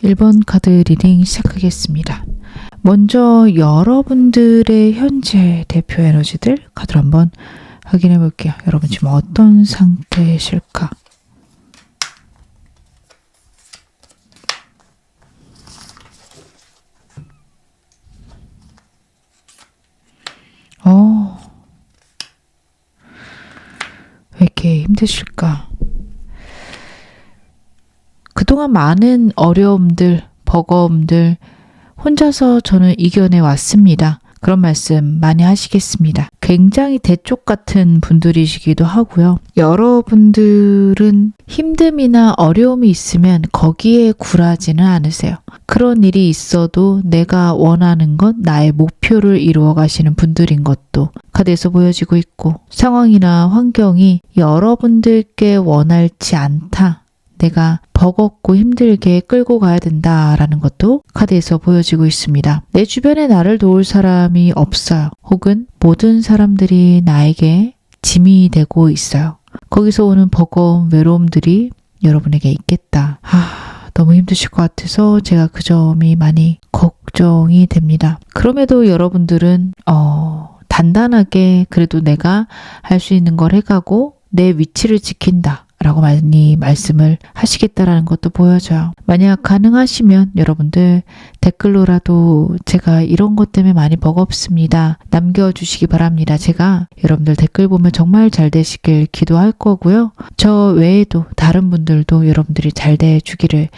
1번 카드 리딩 시작하겠습니다. 먼저 여러분들의 현재 대표 에너지들 카드로 한번 확인해 볼게요. 여러분 지금 어떤 상태이실까? 왜 이렇게 힘드실까? 그동안 많은 어려움들, 버거움들 혼자서 저는 이겨내 왔습니다. 그런 말씀 많이 하시겠습니다. 굉장히 대쪽 같은 분들이시기도 하고요. 여러분들은 힘듦이나 어려움이 있으면 거기에 굴하지는 않으세요. 그런 일이 있어도 내가 원하는 것, 나의 목표를 이루어 가시는 분들인 것도 카드에서 보여지고 있고, 상황이나 환경이 여러분들께 원활치 않다, 내가 버겁고 힘들게 끌고 가야 된다라는 것도 카드에서 보여지고 있습니다. 내 주변에 나를 도울 사람이 없어요. 혹은 모든 사람들이 나에게 짐이 되고 있어요. 거기서 오는 버거움, 외로움들이 여러분에게 있겠다. 너무 힘드실 것 같아서 제가 그 점이 많이 걱정이 됩니다. 그럼에도 여러분들은 단단하게 그래도 내가 할 수 있는 걸 해가고 내 위치를 지킨다 라고 많이 말씀을 하시겠다라는 것도 보여져요. 만약 가능하시면 여러분들 댓글로라도 제가 이런 것 때문에 많이 버겁습니다, 남겨주시기 바랍니다. 제가 여러분들 댓글 보면 정말 잘 되시길 기도할 거고요. 저 외에도 다른 분들도 여러분들이 잘 되시기를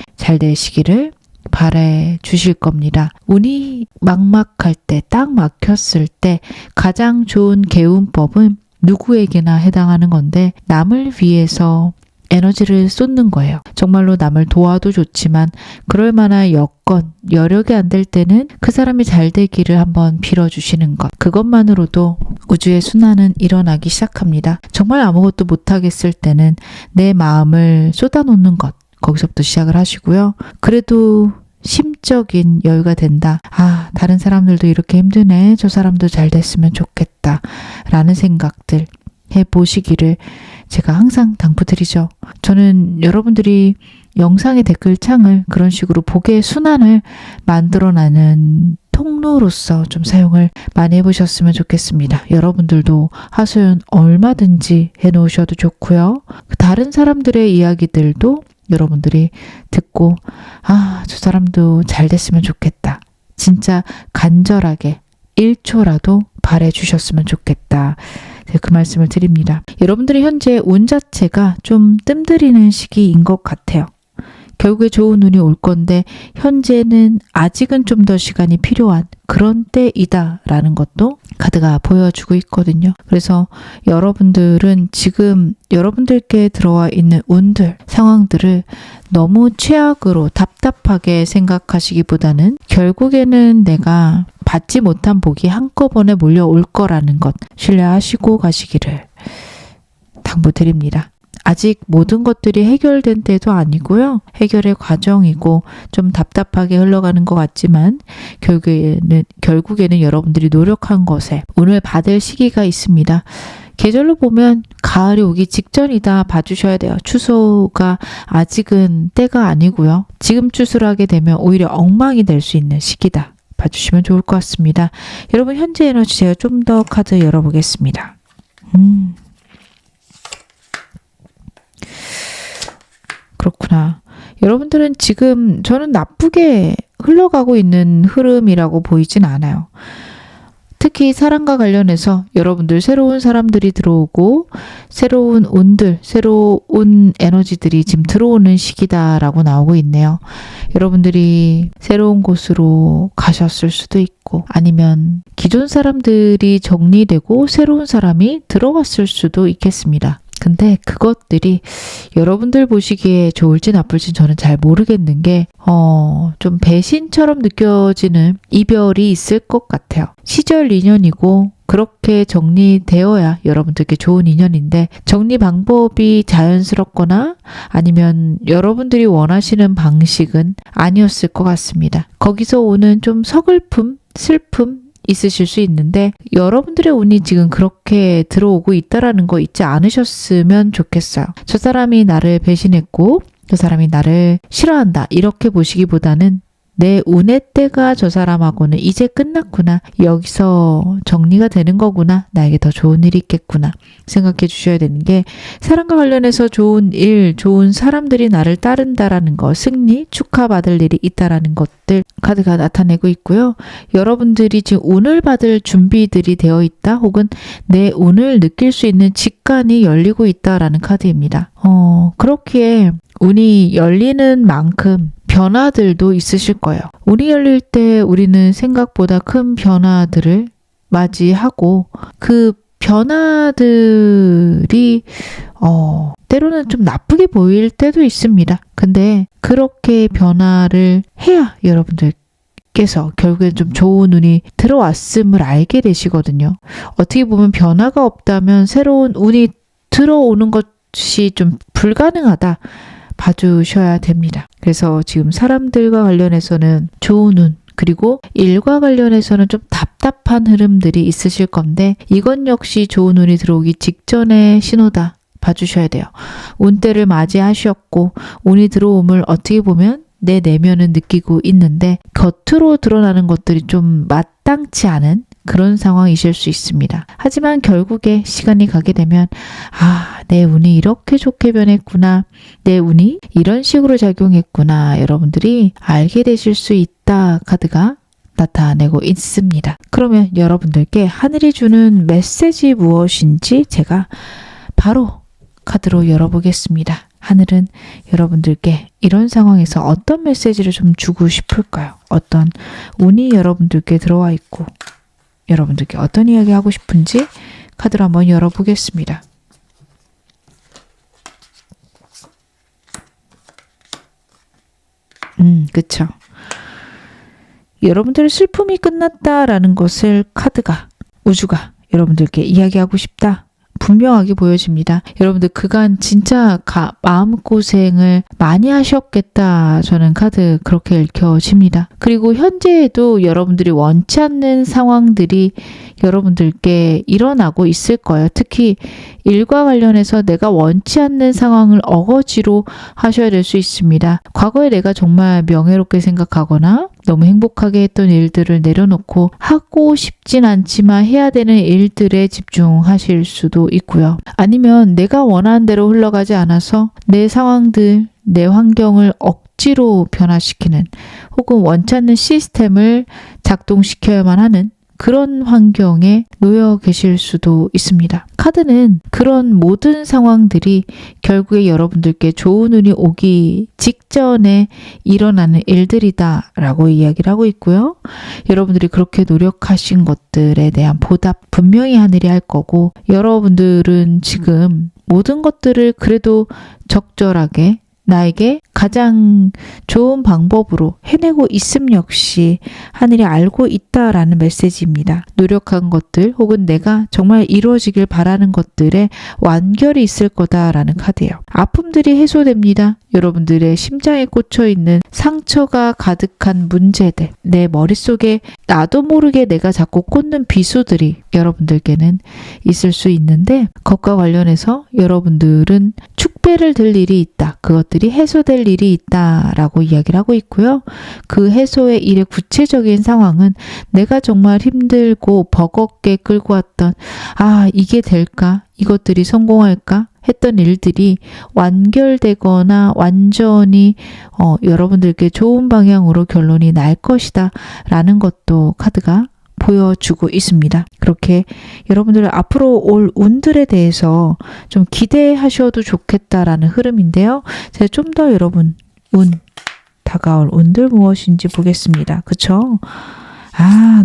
바래 주실 겁니다. 운이 막막할 때, 딱 막혔을 때 가장 좋은 개운법은 누구에게나 해당하는 건데, 남을 위해서 에너지를 쏟는 거예요. 정말로 남을 도와도 좋지만 그럴 만한 여건, 여력이 안 될 때는 그 사람이 잘 되기를 한번 빌어주시는 것. 그것만으로도 우주의 순환은 일어나기 시작합니다. 정말 아무것도 못하겠을 때는 내 마음을 쏟아놓는 것. 거기서부터 시작을 하시고요. 그래도 심적인 여유가 된다. 다른 사람들도 이렇게 힘드네. 저 사람도 잘 됐으면 좋겠다. 라는 생각들 해보시기를 제가 항상 당부드리죠. 저는 여러분들이 영상의 댓글창을 그런 식으로 복의 순환을 만들어내는 통로로서 좀 사용을 많이 해보셨으면 좋겠습니다. 여러분들도 하소연 얼마든지 해놓으셔도 좋고요. 다른 사람들의 이야기들도 여러분들이 듣고 저 사람도 잘 됐으면 좋겠다, 진짜 간절하게 1초라도 바래주셨으면 좋겠다, 그 말씀을 드립니다. 여러분들이 현재 운 자체가 좀 뜸들이는 시기인 것 같아요. 결국에 좋은 운이 올 건데 현재는 아직은 좀 더 시간이 필요한 그런 때이다 라는 것도 카드가 보여주고 있거든요. 그래서 여러분들은 지금 여러분들께 들어와 있는 운들, 상황들을 너무 최악으로 답답하게 생각하시기보다는 결국에는 내가 받지 못한 복이 한꺼번에 몰려올 거라는 것 신뢰하시고 가시기를 당부드립니다. 아직 모든 것들이 해결된 때도 아니고요. 해결의 과정이고 좀 답답하게 흘러가는 것 같지만 결국에는 여러분들이 노력한 것에 운을 받을 시기가 있습니다. 계절로 보면 가을이 오기 직전이다 봐주셔야 돼요. 추수가 아직은 때가 아니고요. 지금 추수를 하게 되면 오히려 엉망이 될 수 있는 시기다 봐주시면 좋을 것 같습니다. 여러분 현재 에너지 제가 좀 더 카드 열어보겠습니다. 그렇구나. 여러분들은 지금 저는 나쁘게 흘러가고 있는 흐름이라고 보이진 않아요. 특히 사랑과 관련해서 여러분들 새로운 사람들이 들어오고 새로운 운들, 새로운 에너지들이 지금 들어오는 시기다라고 나오고 있네요. 여러분들이 새로운 곳으로 가셨을 수도 있고 아니면 기존 사람들이 정리되고 새로운 사람이 들어왔을 수도 있겠습니다. 근데 그것들이 여러분들 보시기에 좋을지 나쁠지 저는 잘 모르겠는 게 좀 배신처럼 느껴지는 이별이 있을 것 같아요. 시절 인연이고 그렇게 정리되어야 여러분들께 좋은 인연인데 정리 방법이 자연스럽거나 아니면 여러분들이 원하시는 방식은 아니었을 것 같습니다. 거기서 오는 좀 서글픔, 슬픔 있으실 수 있는데 여러분들의 운이 지금 그렇게 들어오고 있다라는 거 잊지 않으셨으면 좋겠어요. 저 사람이 나를 배신했고 저 사람이 나를 싫어한다 이렇게 보시기보다는 내 운의 때가 저 사람하고는 이제 끝났구나. 여기서 정리가 되는 거구나. 나에게 더 좋은 일이 있겠구나. 생각해 주셔야 되는 게 사랑과 관련해서 좋은 일, 좋은 사람들이 나를 따른다라는 거, 승리, 축하받을 일이 있다라는 것들 카드가 나타내고 있고요. 여러분들이 지금 운을 받을 준비들이 되어 있다. 혹은 내 운을 느낄 수 있는 직관이 열리고 있다라는 카드입니다. 그렇기에 운이 열리는 만큼 변화들도 있으실 거예요. 운이 열릴 때 우리는 생각보다 큰 변화들을 맞이하고 그 변화들이 때로는 좀 나쁘게 보일 때도 있습니다. 근데 그렇게 변화를 해야 여러분들께서 결국엔 좀 좋은 운이 들어왔음을 알게 되시거든요. 어떻게 보면 변화가 없다면 새로운 운이 들어오는 것이 좀 불가능하다. 봐주셔야 됩니다. 그래서 지금 사람들과 관련해서는 좋은 운, 그리고 일과 관련해서는 좀 답답한 흐름들이 있으실 건데 이건 역시 좋은 운이 들어오기 직전의 신호다. 봐주셔야 돼요. 운때를 맞이하셨고 운이 들어옴을 어떻게 보면 내 내면은 느끼고 있는데 겉으로 드러나는 것들이 좀 마땅치 않은 그런 상황이실 수 있습니다. 하지만 결국에 시간이 가게 되면 내 운이 이렇게 좋게 변했구나. 내 운이 이런 식으로 작용했구나. 여러분들이 알게 되실 수 있다. 카드가 나타내고 있습니다. 그러면 여러분들께 하늘이 주는 메시지 무엇인지 제가 바로 카드로 열어보겠습니다. 하늘은 여러분들께 이런 상황에서 어떤 메시지를 좀 주고 싶을까요? 어떤 운이 여러분들께 들어와 있고 여러분들께 어떤 이야기 하고 싶은지 카드를 한번 열어보겠습니다. 그쵸. 여러분들의 슬픔이 끝났다라는 것을 카드가, 우주가 여러분들께 이야기하고 싶다. 분명하게 보여집니다. 여러분들 그간 진짜 마음고생을 많이 하셨겠다. 저는 카드 그렇게 읽혀집니다. 그리고 현재에도 여러분들이 원치 않는 상황들이 여러분들께 일어나고 있을 거예요. 특히 일과 관련해서 내가 원치 않는 상황을 어거지로 하셔야 될 수 있습니다. 과거에 내가 정말 명예롭게 생각하거나 너무 행복하게 했던 일들을 내려놓고 하고 싶진 않지만 해야 되는 일들에 집중하실 수도 있고요. 아니면 내가 원하는 대로 흘러가지 않아서 내 상황들, 내 환경을 억지로 변화시키는 혹은 원치 않는 시스템을 작동시켜야만 하는 그런 환경에 놓여 계실 수도 있습니다. 카드는 그런 모든 상황들이 결국에 여러분들께 좋은 운이 오기 직전에 일어나는 일들이다 라고 이야기를 하고 있고요. 여러분들이 그렇게 노력하신 것들에 대한 보답 분명히 하늘이 할 거고 여러분들은 지금 모든 것들을 그래도 적절하게 나에게 가장 좋은 방법으로 해내고 있음 역시 하늘이 알고 있다라는 메시지입니다. 노력한 것들 혹은 내가 정말 이루어지길 바라는 것들에 완결이 있을 거다라는 카드예요. 아픔들이 해소됩니다. 여러분들의 심장에 꽂혀있는 상처가 가득한 문제들, 내 머릿속에 나도 모르게 내가 자꾸 꽂는 비수들이 여러분들께는 있을 수 있는데 그것과 관련해서 여러분들은 축배를 들 일이 있다. 그것들이 해소될 일이 있다라고 이야기를 하고 있고요. 그 해소의 일의 구체적인 상황은 내가 정말 힘들고 버겁게 끌고 왔던 이게 될까? 이것들이 성공할까? 했던 일들이 완결되거나 완전히 여러분들께 좋은 방향으로 결론이 날 것이다 라는 것도 카드가 보여주고 있습니다. 그렇게 여러분들 앞으로 올 운들에 대해서 좀 기대하셔도 좋겠다라는 흐름인데요. 제가 좀 더 여러분 다가올 운들 무엇인지 보겠습니다. 그쵸?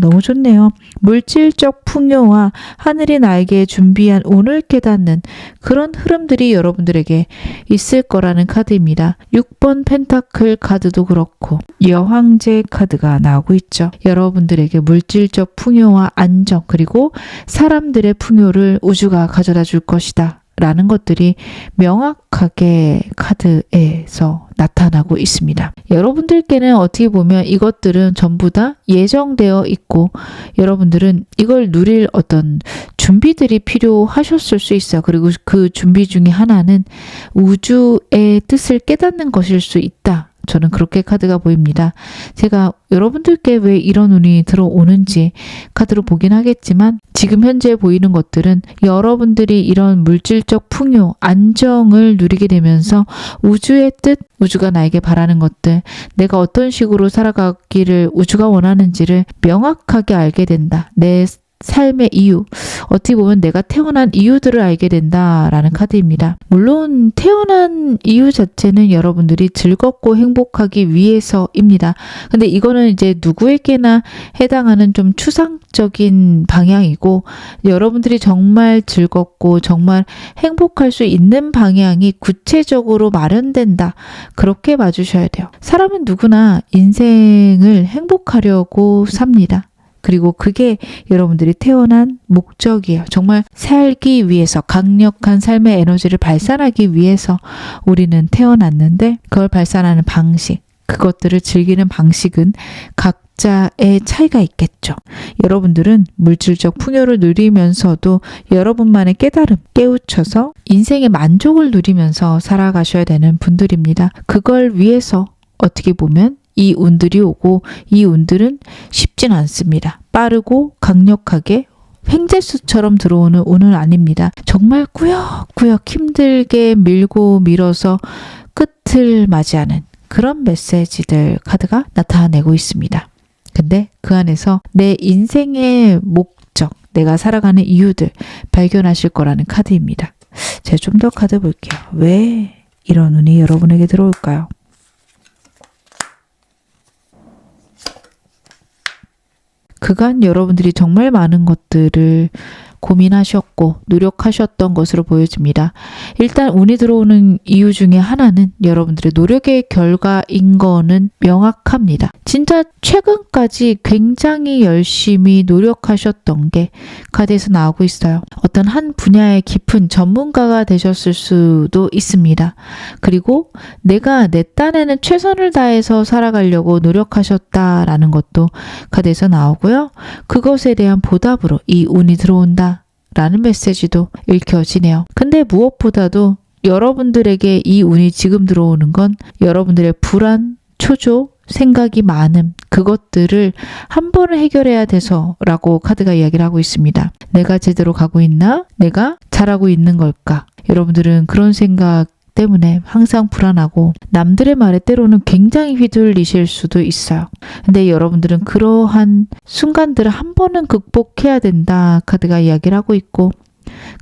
너무 좋네요. 물질적 풍요와 하늘이 나에게 준비한 운을 깨닫는 그런 흐름들이 여러분들에게 있을 거라는 카드입니다. 6번 펜타클 카드도 그렇고 여황제 카드가 나오고 있죠. 여러분들에게 물질적 풍요와 안정 그리고 사람들의 풍요를 우주가 가져다 줄 것이다. 라는 것들이 명확하게 카드에서 나타나고 있습니다. 여러분들께는 어떻게 보면 이것들은 전부 다 예정되어 있고 여러분들은 이걸 누릴 어떤 준비들이 필요하셨을 수 있어요. 그리고 그 준비 중에 하나는 우주의 뜻을 깨닫는 것일 수 있다. 저는 그렇게 카드가 보입니다. 제가 여러분들께 왜 이런 운이 들어오는지 카드로 보긴 하겠지만 지금 현재 보이는 것들은 여러분들이 이런 물질적 풍요, 안정을 누리게 되면서 우주의 뜻, 우주가 나에게 바라는 것들, 내가 어떤 식으로 살아가기를 우주가 원하는지를 명확하게 알게 된다. 내 삶의 이유, 어떻게 보면 내가 태어난 이유들을 알게 된다라는 카드입니다. 물론 태어난 이유 자체는 여러분들이 즐겁고 행복하기 위해서입니다. 근데 이거는 이제 누구에게나 해당하는 좀 추상적인 방향이고 여러분들이 정말 즐겁고 정말 행복할 수 있는 방향이 구체적으로 마련된다. 그렇게 봐주셔야 돼요. 사람은 누구나 인생을 행복하려고 삽니다. 그리고 그게 여러분들이 태어난 목적이에요. 정말 살기 위해서 강력한 삶의 에너지를 발산하기 위해서 우리는 태어났는데 그걸 발산하는 방식, 그것들을 즐기는 방식은 각자의 차이가 있겠죠. 여러분들은 물질적 풍요를 누리면서도 여러분만의 깨달음, 깨우쳐서 인생의 만족을 누리면서 살아가셔야 되는 분들입니다. 그걸 위해서 어떻게 보면 이 운들이 오고 이 운들은 쉽진 않습니다. 빠르고 강력하게 횡재수처럼 들어오는 운은 아닙니다. 정말 꾸역꾸역 힘들게 밀고 밀어서 끝을 맞이하는 그런 메시지들 카드가 나타내고 있습니다. 근데 그 안에서 내 인생의 목적, 내가 살아가는 이유들 발견하실 거라는 카드입니다. 제가 좀 더 카드 볼게요. 왜 이런 운이 여러분에게 들어올까요? 그간 여러분들이 정말 많은 것들을 고민하셨고 노력하셨던 것으로 보여집니다. 일단 운이 들어오는 이유 중에 하나는 여러분들의 노력의 결과인 거는 명확합니다. 진짜 최근까지 굉장히 열심히 노력하셨던 게 카드에서 나오고 있어요. 어떤 한 분야의 깊은 전문가가 되셨을 수도 있습니다. 그리고 내가 내 딴에는 최선을 다해서 살아가려고 노력하셨다라는 것도 카드에서 나오고요. 그것에 대한 보답으로 이 운이 들어온다 라는 메시지도 읽혀지네요. 근데 무엇보다도 여러분들에게 이 운이 지금 들어오는 건 여러분들의 불안, 초조, 생각이 많음, 그것들을 한 번을 해결해야 돼서라고 카드가 이야기를 하고 있습니다. 내가 제대로 가고 있나? 내가 잘하고 있는 걸까? 여러분들은 그런 생각 때문에 항상 불안하고 남들의 말에 때로는 굉장히 휘둘리실 수도 있어요. 근데 여러분들은 그러한 순간들을 한 번은 극복해야 된다 카드가 이야기를 하고 있고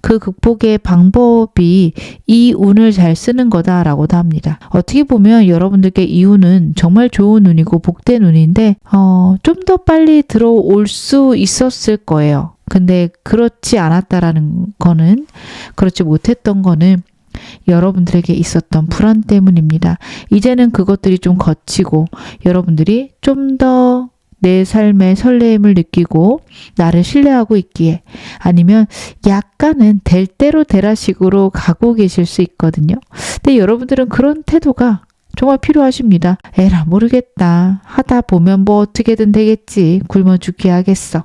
그 극복의 방법이 이 운을 잘 쓰는 거다라고도 합니다. 어떻게 보면 여러분들께 이 운은 정말 좋은 운이고 복된 운인데 좀 더 빨리 들어올 수 있었을 거예요. 근데 그렇지 않았다라는 거는 그렇지 못했던 거는 여러분들에게 있었던 불안 때문입니다. 이제는 그것들이 좀 거치고 여러분들이 좀 더 내 삶의 설레임을 느끼고 나를 신뢰하고 있기에 아니면 약간은 될 대로 되라식으로 가고 계실 수 있거든요. 근데 여러분들은 그런 태도가 정말 필요하십니다. 에라 모르겠다. 하다 보면 뭐 어떻게든 되겠지. 굶어 죽게 하겠어.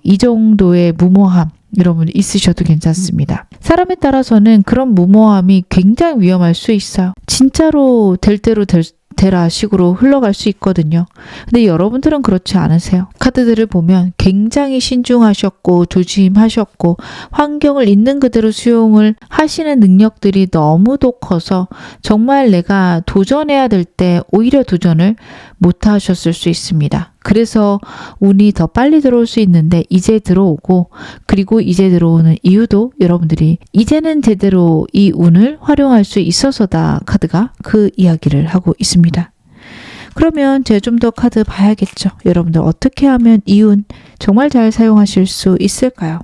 이 정도의 무모함 여러분 있으셔도 괜찮습니다. 사람에 따라서는 그런 무모함이 굉장히 위험할 수 있어요. 진짜로 될 대로 되라 식으로 흘러갈 수 있거든요. 근데 여러분들은 그렇지 않으세요. 카드들을 보면 굉장히 신중하셨고 조심하셨고 환경을 있는 그대로 수용을 하시는 능력들이 너무도 커서 정말 내가 도전해야 될 때 오히려 도전을 못 하셨을 수 있습니다. 그래서 운이 더 빨리 들어올 수 있는데 이제 들어오고 그리고 이제 들어오는 이유도 여러분들이 이제는 제대로 이 운을 활용할 수 있어서다 카드가 그 이야기를 하고 있습니다. 그러면 제가 좀 더 카드 봐야겠죠. 여러분들 어떻게 하면 이 운 정말 잘 사용하실 수 있을까요?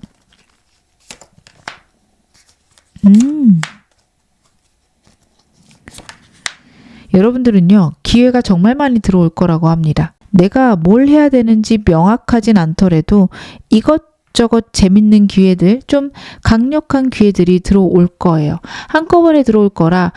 여러분들은요 기회가 정말 많이 들어올 거라고 합니다. 내가 뭘 해야 되는지 명확하진 않더라도 이것 이것저것 재밌는 기회들, 좀 강력한 기회들이 들어올 거예요. 한꺼번에 들어올 거라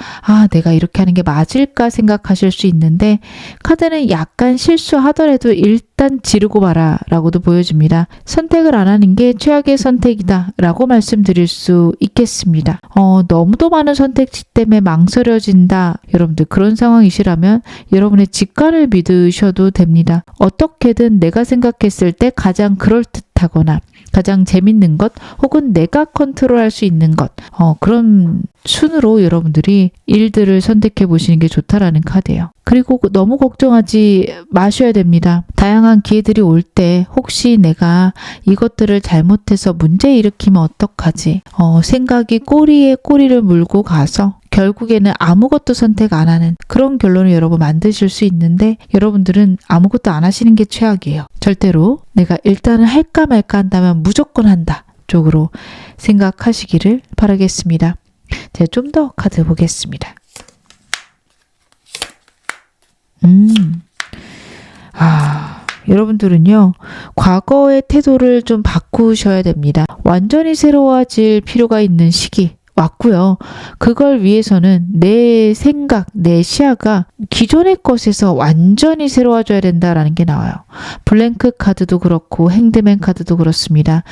내가 이렇게 하는 게 맞을까 생각하실 수 있는데 카드는 약간 실수하더라도 일단 지르고 봐라 라고도 보여줍니다. 선택을 안 하는 게 최악의 선택이다 라고 말씀드릴 수 있겠습니다. 너무도 많은 선택지 때문에 망설여진다. 여러분들 그런 상황이시라면 여러분의 직관을 믿으셔도 됩니다. 어떻게든 내가 생각했을 때 가장 그럴듯하거나 가장 재밌는 것 혹은 내가 컨트롤할 수 있는 것 그런 순으로 여러분들이 일들을 선택해 보시는 게 좋다라는 카드예요. 그리고 너무 걱정하지 마셔야 됩니다. 다양한 기회들이 올 때 혹시 내가 이것들을 잘못해서 문제 일으키면 어떡하지? 생각이 꼬리에 꼬리를 물고 가서 결국에는 아무것도 선택 안 하는 그런 결론을 여러분 만드실 수 있는데 여러분들은 아무것도 안 하시는 게 최악이에요. 절대로 내가 일단은 할까 말까 한다면 무조건 한다 쪽으로 생각하시기를 바라겠습니다. 제가 좀 더 카드 보겠습니다. 여러분들은요, 과거의 태도를 좀 바꾸셔야 됩니다. 완전히 새로워질 필요가 있는 시기 왔고요. 그걸 위해서는 내 생각, 내 시야가 기존의 것에서 완전히 새로워져야 된다라는 게 나와요. 블랭크 카드도 그렇고 행드맨 카드도 그렇습니다.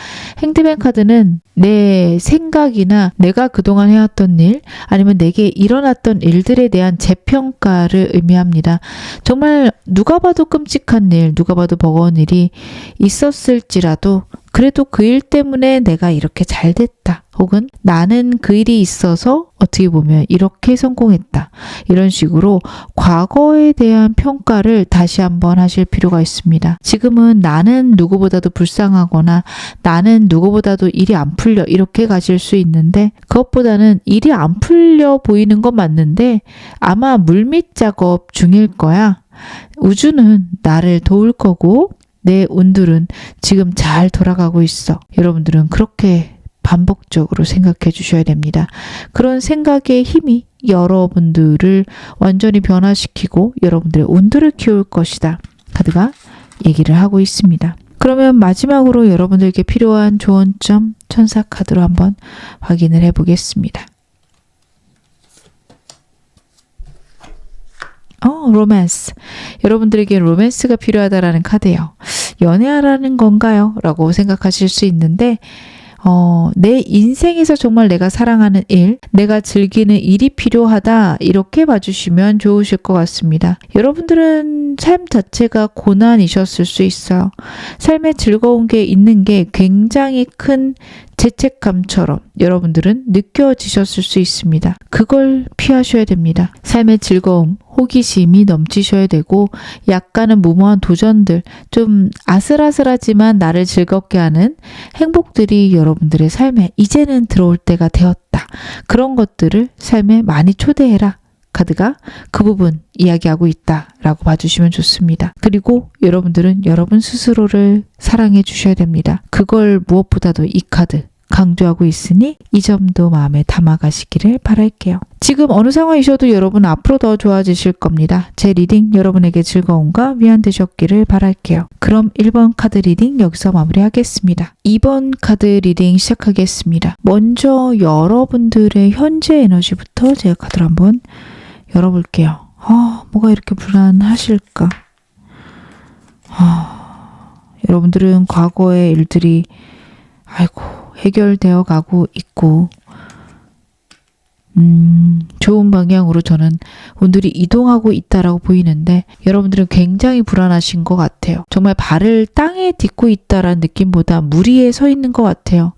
행드맨 카드는 내 생각이나 내가 그동안 해왔던 일 아니면 내게 일어났던 일들에 대한 재평가를 의미합니다. 정말 누가 봐도 끔찍한 일, 누가 봐도 버거운 일이 있었을지라도 그래도 그 일 때문에 내가 이렇게 잘 됐다. 혹은 나는 그 일이 있어서 어떻게 보면 이렇게 성공했다. 이런 식으로 과거에 대한 평가를 다시 한번 하실 필요가 있습니다. 지금은 나는 누구보다도 불쌍하거나 나는 누구보다도 일이 안 풀려 이렇게 가실 수 있는데 그것보다는 일이 안 풀려 보이는 건 맞는데 아마 물밑 작업 중일 거야. 우주는 나를 도울 거고 내 운들은 지금 잘 돌아가고 있어. 여러분들은 그렇게 반복적으로 생각해 주셔야 됩니다. 그런 생각의 힘이 여러분들을 완전히 변화시키고 여러분들의 운들을 키울 것이다. 카드가 얘기를 하고 있습니다. 그러면 마지막으로 여러분들께 필요한 조언점 천사 카드로 한번 확인을 해 보겠습니다. 로맨스. 여러분들에게 로맨스가 필요하다라는 카드예요. 연애하라는 건가요? 라고 생각하실 수 있는데 내 인생에서 정말 내가 사랑하는 일, 내가 즐기는 일이 필요하다 이렇게 봐주시면 좋으실 것 같습니다. 여러분들은 삶 자체가 고난이셨을 수 있어요. 삶에 즐거운 게 있는 게 굉장히 큰 죄책감처럼 여러분들은 느껴지셨을 수 있습니다. 그걸 피하셔야 됩니다. 삶의 즐거움, 호기심이 넘치셔야 되고 약간은 무모한 도전들, 좀 아슬아슬하지만 나를 즐겁게 하는 행복들이 여러분들의 삶에 이제는 들어올 때가 되었다. 그런 것들을 삶에 많이 초대해라. 카드가 그 부분 이야기하고 있다라고 봐주시면 좋습니다. 그리고 여러분들은 여러분 스스로를 사랑해 주셔야 됩니다. 그걸 무엇보다도 이 카드 강조하고 있으니 이 점도 마음에 담아가시기를 바랄게요. 지금 어느 상황이셔도 여러분 앞으로 더 좋아지실 겁니다. 제 리딩 여러분에게 즐거움과 위안 되셨기를 바랄게요. 그럼 1번 카드 리딩 여기서 마무리하겠습니다. 2번 카드 리딩 시작하겠습니다. 먼저 여러분들의 현재 에너지부터 제가 카드를 한번 열어볼게요. 뭐가 이렇게 불안하실까? 여러분들은 과거의 일들이 해결되어 가고 있고 좋은 방향으로 저는 운들이 이동하고 있다라고 보이는데 여러분들은 굉장히 불안하신 것 같아요. 정말 발을 땅에 딛고 있다라는 느낌보다 물 위에 서 있는 것 같아요.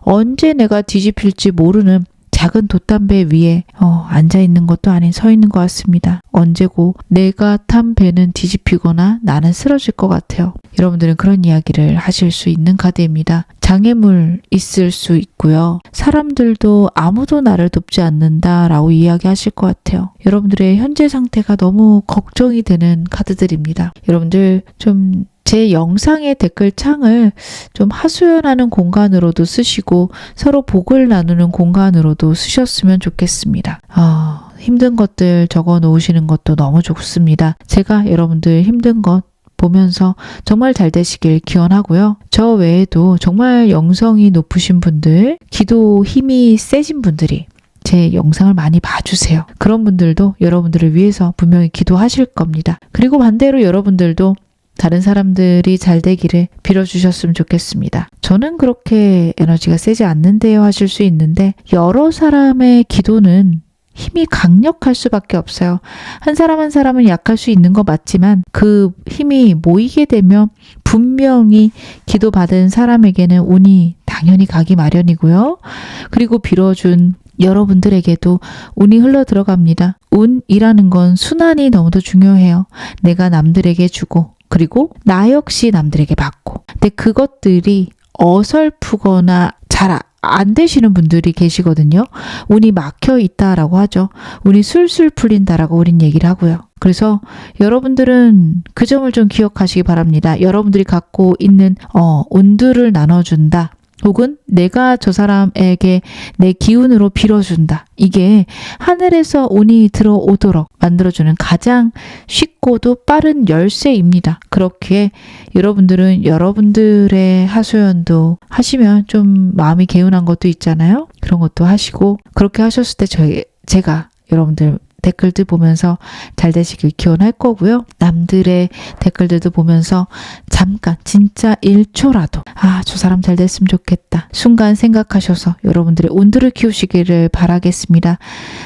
언제 내가 뒤집힐지 모르는 작은 돛담배 위에 앉아있는 것도 아닌 서 있는 것 같습니다. 언제고 내가 탄 배는 뒤집히거나 나는 쓰러질 것 같아요. 여러분들은 그런 이야기를 하실 수 있는 카드입니다. 장애물 있을 수 있고요. 사람들도 아무도 나를 돕지 않는다라고 이야기하실 것 같아요. 여러분들의 현재 상태가 너무 걱정이 되는 카드들입니다. 여러분들 좀 제 영상의 댓글창을 좀 하소연하는 공간으로도 쓰시고 서로 복을 나누는 공간으로도 쓰셨으면 좋겠습니다. 힘든 것들 적어 놓으시는 것도 너무 좋습니다. 제가 여러분들 힘든 것 보면서 정말 잘 되시길 기원하고요. 저 외에도 정말 영성이 높으신 분들, 기도 힘이 세신 분들이 제 영상을 많이 봐주세요. 그런 분들도 여러분들을 위해서 분명히 기도하실 겁니다. 그리고 반대로 여러분들도 다른 사람들이 잘 되기를 빌어주셨으면 좋겠습니다. 저는 그렇게 에너지가 세지 않는데요 하실 수 있는데 여러 사람의 기도는 힘이 강력할 수밖에 없어요. 한 사람 한 사람은 약할 수 있는 거 맞지만 그 힘이 모이게 되면 분명히 기도받은 사람에게는 운이 당연히 가기 마련이고요. 그리고 빌어준 여러분들에게도 운이 흘러 들어갑니다. 운이라는 건 순환이 너무도 중요해요. 내가 남들에게 주고 그리고 나 역시 남들에게 받고. 근데 그것들이 어설프거나 잘 안 되시는 분들이 계시거든요. 운이 막혀 있다라고 하죠. 운이 술술 풀린다라고 우린 얘기를 하고요. 그래서 여러분들은 그 점을 좀 기억하시기 바랍니다. 여러분들이 갖고 있는 운들을 나눠준다. 혹은 내가 저 사람에게 내 기운으로 빌어준다. 이게 하늘에서 운이 들어오도록 만들어주는 가장 쉽고도 빠른 열쇠입니다. 그렇게 여러분들은 여러분들의 하소연도 하시면 좀 마음이 개운한 것도 있잖아요. 그런 것도 하시고 그렇게 하셨을 때 제가 여러분들 댓글들 보면서 잘 되시길 기원할 거고요. 남들의 댓글들도 보면서 잠깐 진짜 1초라도 저 사람 잘 됐으면 좋겠다. 순간 생각하셔서 여러분들의 운들을 키우시기를 바라겠습니다.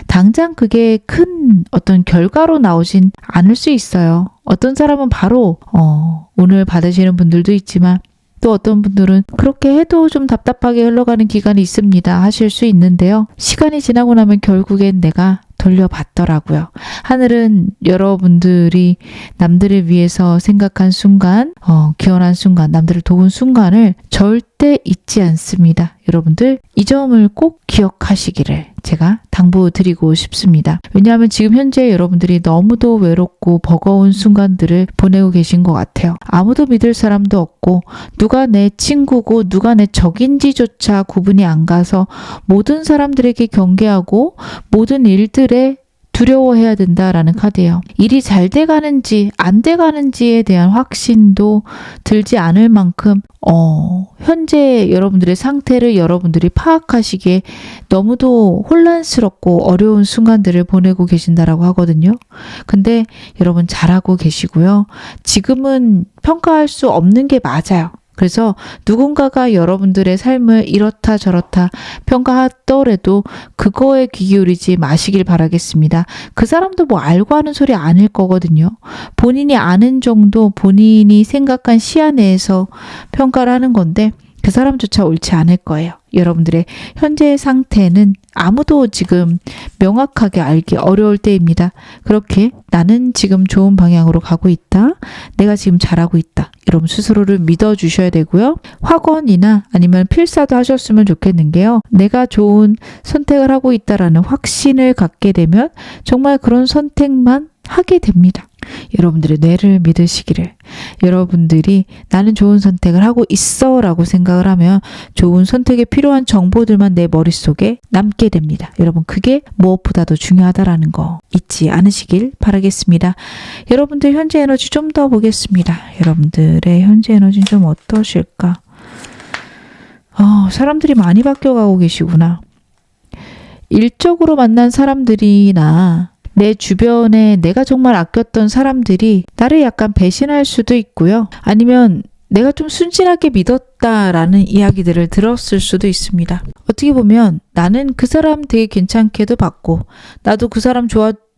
당장 그게 큰 어떤 결과로 나오진 않을 수 있어요. 어떤 사람은 바로 운을 받으시는 분들도 있지만 또 어떤 분들은 그렇게 해도 좀 답답하게 흘러가는 기간이 있습니다. 하실 수 있는데요. 시간이 지나고 나면 결국엔 내가 돌려받더라고요. 하늘은 여러분들이 남들을 위해서 생각한 순간, 기원한 순간, 남들을 도운 순간을 절대 잊지 않습니다. 여러분들 이 점을 꼭 기억하시기를 제가 당부드리고 싶습니다. 왜냐하면 지금 현재 여러분들이 너무도 외롭고 버거운 순간들을 보내고 계신 것 같아요. 아무도 믿을 사람도 없고 누가 내 친구고 누가 내 적인지조차 구분이 안 가서 모든 사람들에게 경계하고 모든 일들에 두려워해야 된다라는 카드예요. 일이 잘 돼가는지 안 돼가는지에 대한 확신도 들지 않을 만큼 현재 여러분들의 상태를 여러분들이 파악하시기에 너무도 혼란스럽고 어려운 순간들을 보내고 계신다라고 하거든요. 근데 여러분 잘하고 계시고요. 지금은 평가할 수 없는 게 맞아요. 그래서 누군가가 여러분들의 삶을 이렇다 저렇다 평가하더라도 그거에 귀 기울이지 마시길 바라겠습니다. 그 사람도 뭐 알고 하는 소리 아닐 거거든요. 본인이 아는 정도 본인이 생각한 시야 내에서 평가를 하는 건데 그 사람조차 옳지 않을 거예요. 여러분들의 현재의 상태는 아무도 지금 명확하게 알기 어려울 때입니다. 그렇게 나는 지금 좋은 방향으로 가고 있다. 내가 지금 잘하고 있다. 여러분 스스로를 믿어주셔야 되고요. 학원이나 아니면 필사도 하셨으면 좋겠는 게요. 내가 좋은 선택을 하고 있다라는 확신을 갖게 되면 정말 그런 선택만 하게 됩니다. 여러분들의 뇌를 믿으시기를. 여러분들이 나는 좋은 선택을 하고 있어 라고 생각을 하면 좋은 선택에 필요한 정보들만 내 머릿속에 남게 됩니다. 여러분 그게 무엇보다도 중요하다라는 거 잊지 않으시길 바라겠습니다. 여러분들 현재 에너지 좀 더 보겠습니다. 여러분들의 현재 에너지는 좀 어떠실까? 사람들이 많이 바뀌어가고 계시구나. 일적으로 만난 사람들이나 내 주변에 내가 정말 아꼈던 사람들이 나를 약간 배신할 수도 있고요. 아니면 내가 좀 순진하게 믿었다라는 이야기들을 들었을 수도 있습니다. 어떻게 보면 나는 그 사람 되게 괜찮게도 봤고 나도 그 사람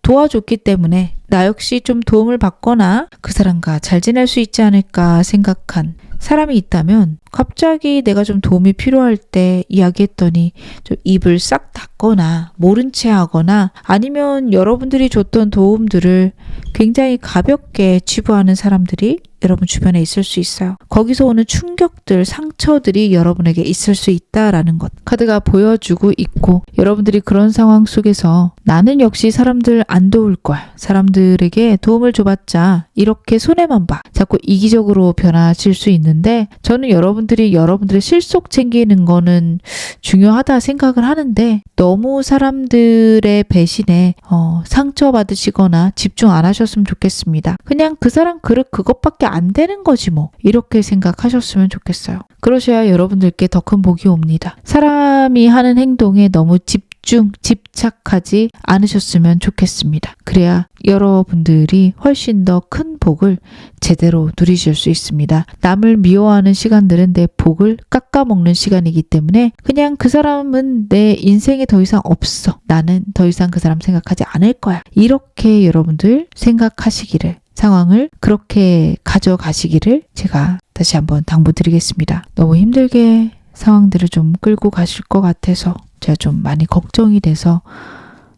도와줬기 때문에 나 역시 좀 도움을 받거나 그 사람과 잘 지낼 수 있지 않을까 생각한 사람이 있다면 갑자기 내가 좀 도움이 필요할 때 이야기했더니 좀 입을 싹 닫거나 모른 채 하거나 아니면 여러분들이 줬던 도움들을 굉장히 가볍게 치부하는 사람들이 여러분 주변에 있을 수 있어요. 거기서 오는 충격들, 상처들이 여러분에게 있을 수 있다라는 것. 카드가 보여주고 있고 여러분들이 그런 상황 속에서 나는 역시 사람들 안 도울 거야. 사람들에게 도움을 줘봤자 이렇게 손해만 봐. 자꾸 이기적으로 변하실 수 있는데 저는 여러분들이 여러분들의 실속 챙기는 거는 중요하다 생각을 하는데 너무 사람들의 배신에 상처받으시거나 집중 안 하셨으면 하셨으면 좋겠습니다. 그냥 그 사람 그릇 그것밖에 안 되는 거지 뭐. 이렇게 생각하셨으면 좋겠어요. 그러셔야 여러분들께 더 큰 복이 옵니다. 사람이 하는 행동에 너무 집착하지 않으셨으면 좋겠습니다. 그래야 여러분들이 훨씬 더 큰 복을 제대로 누리실 수 있습니다. 남을 미워하는 시간들은 내 복을 깎아먹는 시간이기 때문에 그냥 그 사람은 내 인생에 더 이상 없어. 나는 더 이상 그 사람 생각하지 않을 거야. 이렇게 여러분들 생각하시기를, 상황을 그렇게 가져가시기를 제가 다시 한번 당부드리겠습니다. 너무 힘들게 상황들을 좀 끌고 가실 것 같아서 제가 좀 많이 걱정이 돼서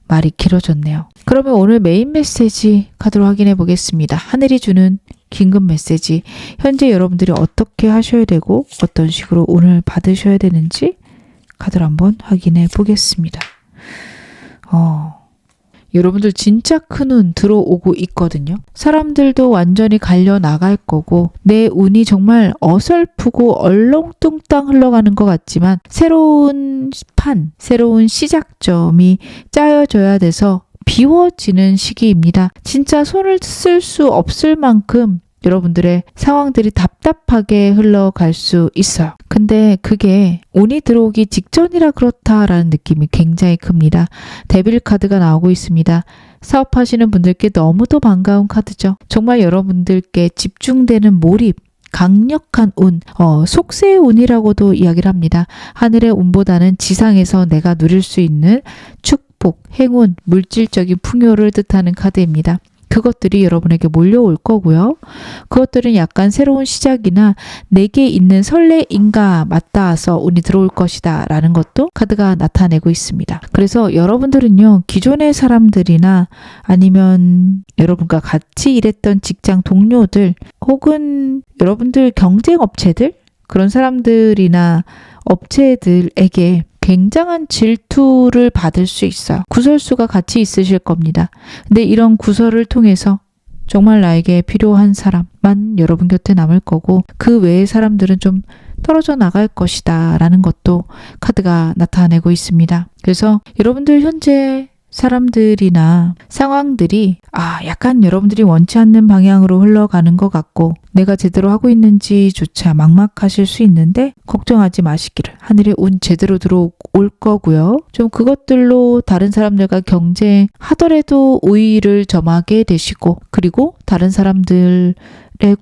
말이 길어졌네요. 그러면 오늘 메인 메시지 카드로 확인해 보겠습니다. 하늘이 주는 긴급 메시지. 현재 여러분들이 어떻게 하셔야 되고 어떤 식으로 오늘 받으셔야 되는지 카드로 한번 확인해 보겠습니다. 여러분들 진짜 큰 운 들어오고 있거든요. 사람들도 완전히 갈려 나갈 거고 내 운이 정말 어설프고 얼렁뚱땅 흘러가는 것 같지만 새로운 판, 새로운 시작점이 짜여져야 돼서 비워지는 시기입니다. 진짜 손을 쓸 수 없을 만큼 여러분들의 상황들이 답답하게 흘러갈 수 있어요. 근데 그게 운이 들어오기 직전이라 그렇다라는 느낌이 굉장히 큽니다. 데빌 카드가 나오고 있습니다. 사업하시는 분들께 너무도 반가운 카드죠. 정말 여러분들께 집중되는 몰입, 강력한 운, 속세의 운이라고도 이야기를 합니다. 하늘의 운보다는 지상에서 내가 누릴 수 있는 축복, 행운, 물질적인 풍요를 뜻하는 카드입니다. 그것들이 여러분에게 몰려올 거고요. 그것들은 약간 새로운 시작이나 내게 있는 설레임과 맞닿아서 운이 들어올 것이다 라는 것도 카드가 나타내고 있습니다. 그래서 여러분들은요, 기존의 사람들이나 아니면 여러분과 같이 일했던 직장 동료들 혹은 여러분들 경쟁업체들, 그런 사람들이나 업체들에게 굉장한 질투를 받을 수 있어요. 구설수가 같이 있으실 겁니다. 근데 이런 구설을 통해서 정말 나에게 필요한 사람만 여러분 곁에 남을 거고 그 외의 사람들은 좀 떨어져 나갈 것이다 라는 것도 카드가 나타내고 있습니다. 그래서 여러분들 현재 사람들이나 상황들이 약간 여러분들이 원치 않는 방향으로 흘러가는 것 같고 내가 제대로 하고 있는지조차 막막하실 수 있는데 걱정하지 마시기를. 하늘의 운 제대로 들어올 거고요. 좀 그것들로 다른 사람들과 경쟁하더라도 우위를 점하게 되시고 그리고 다른 사람들의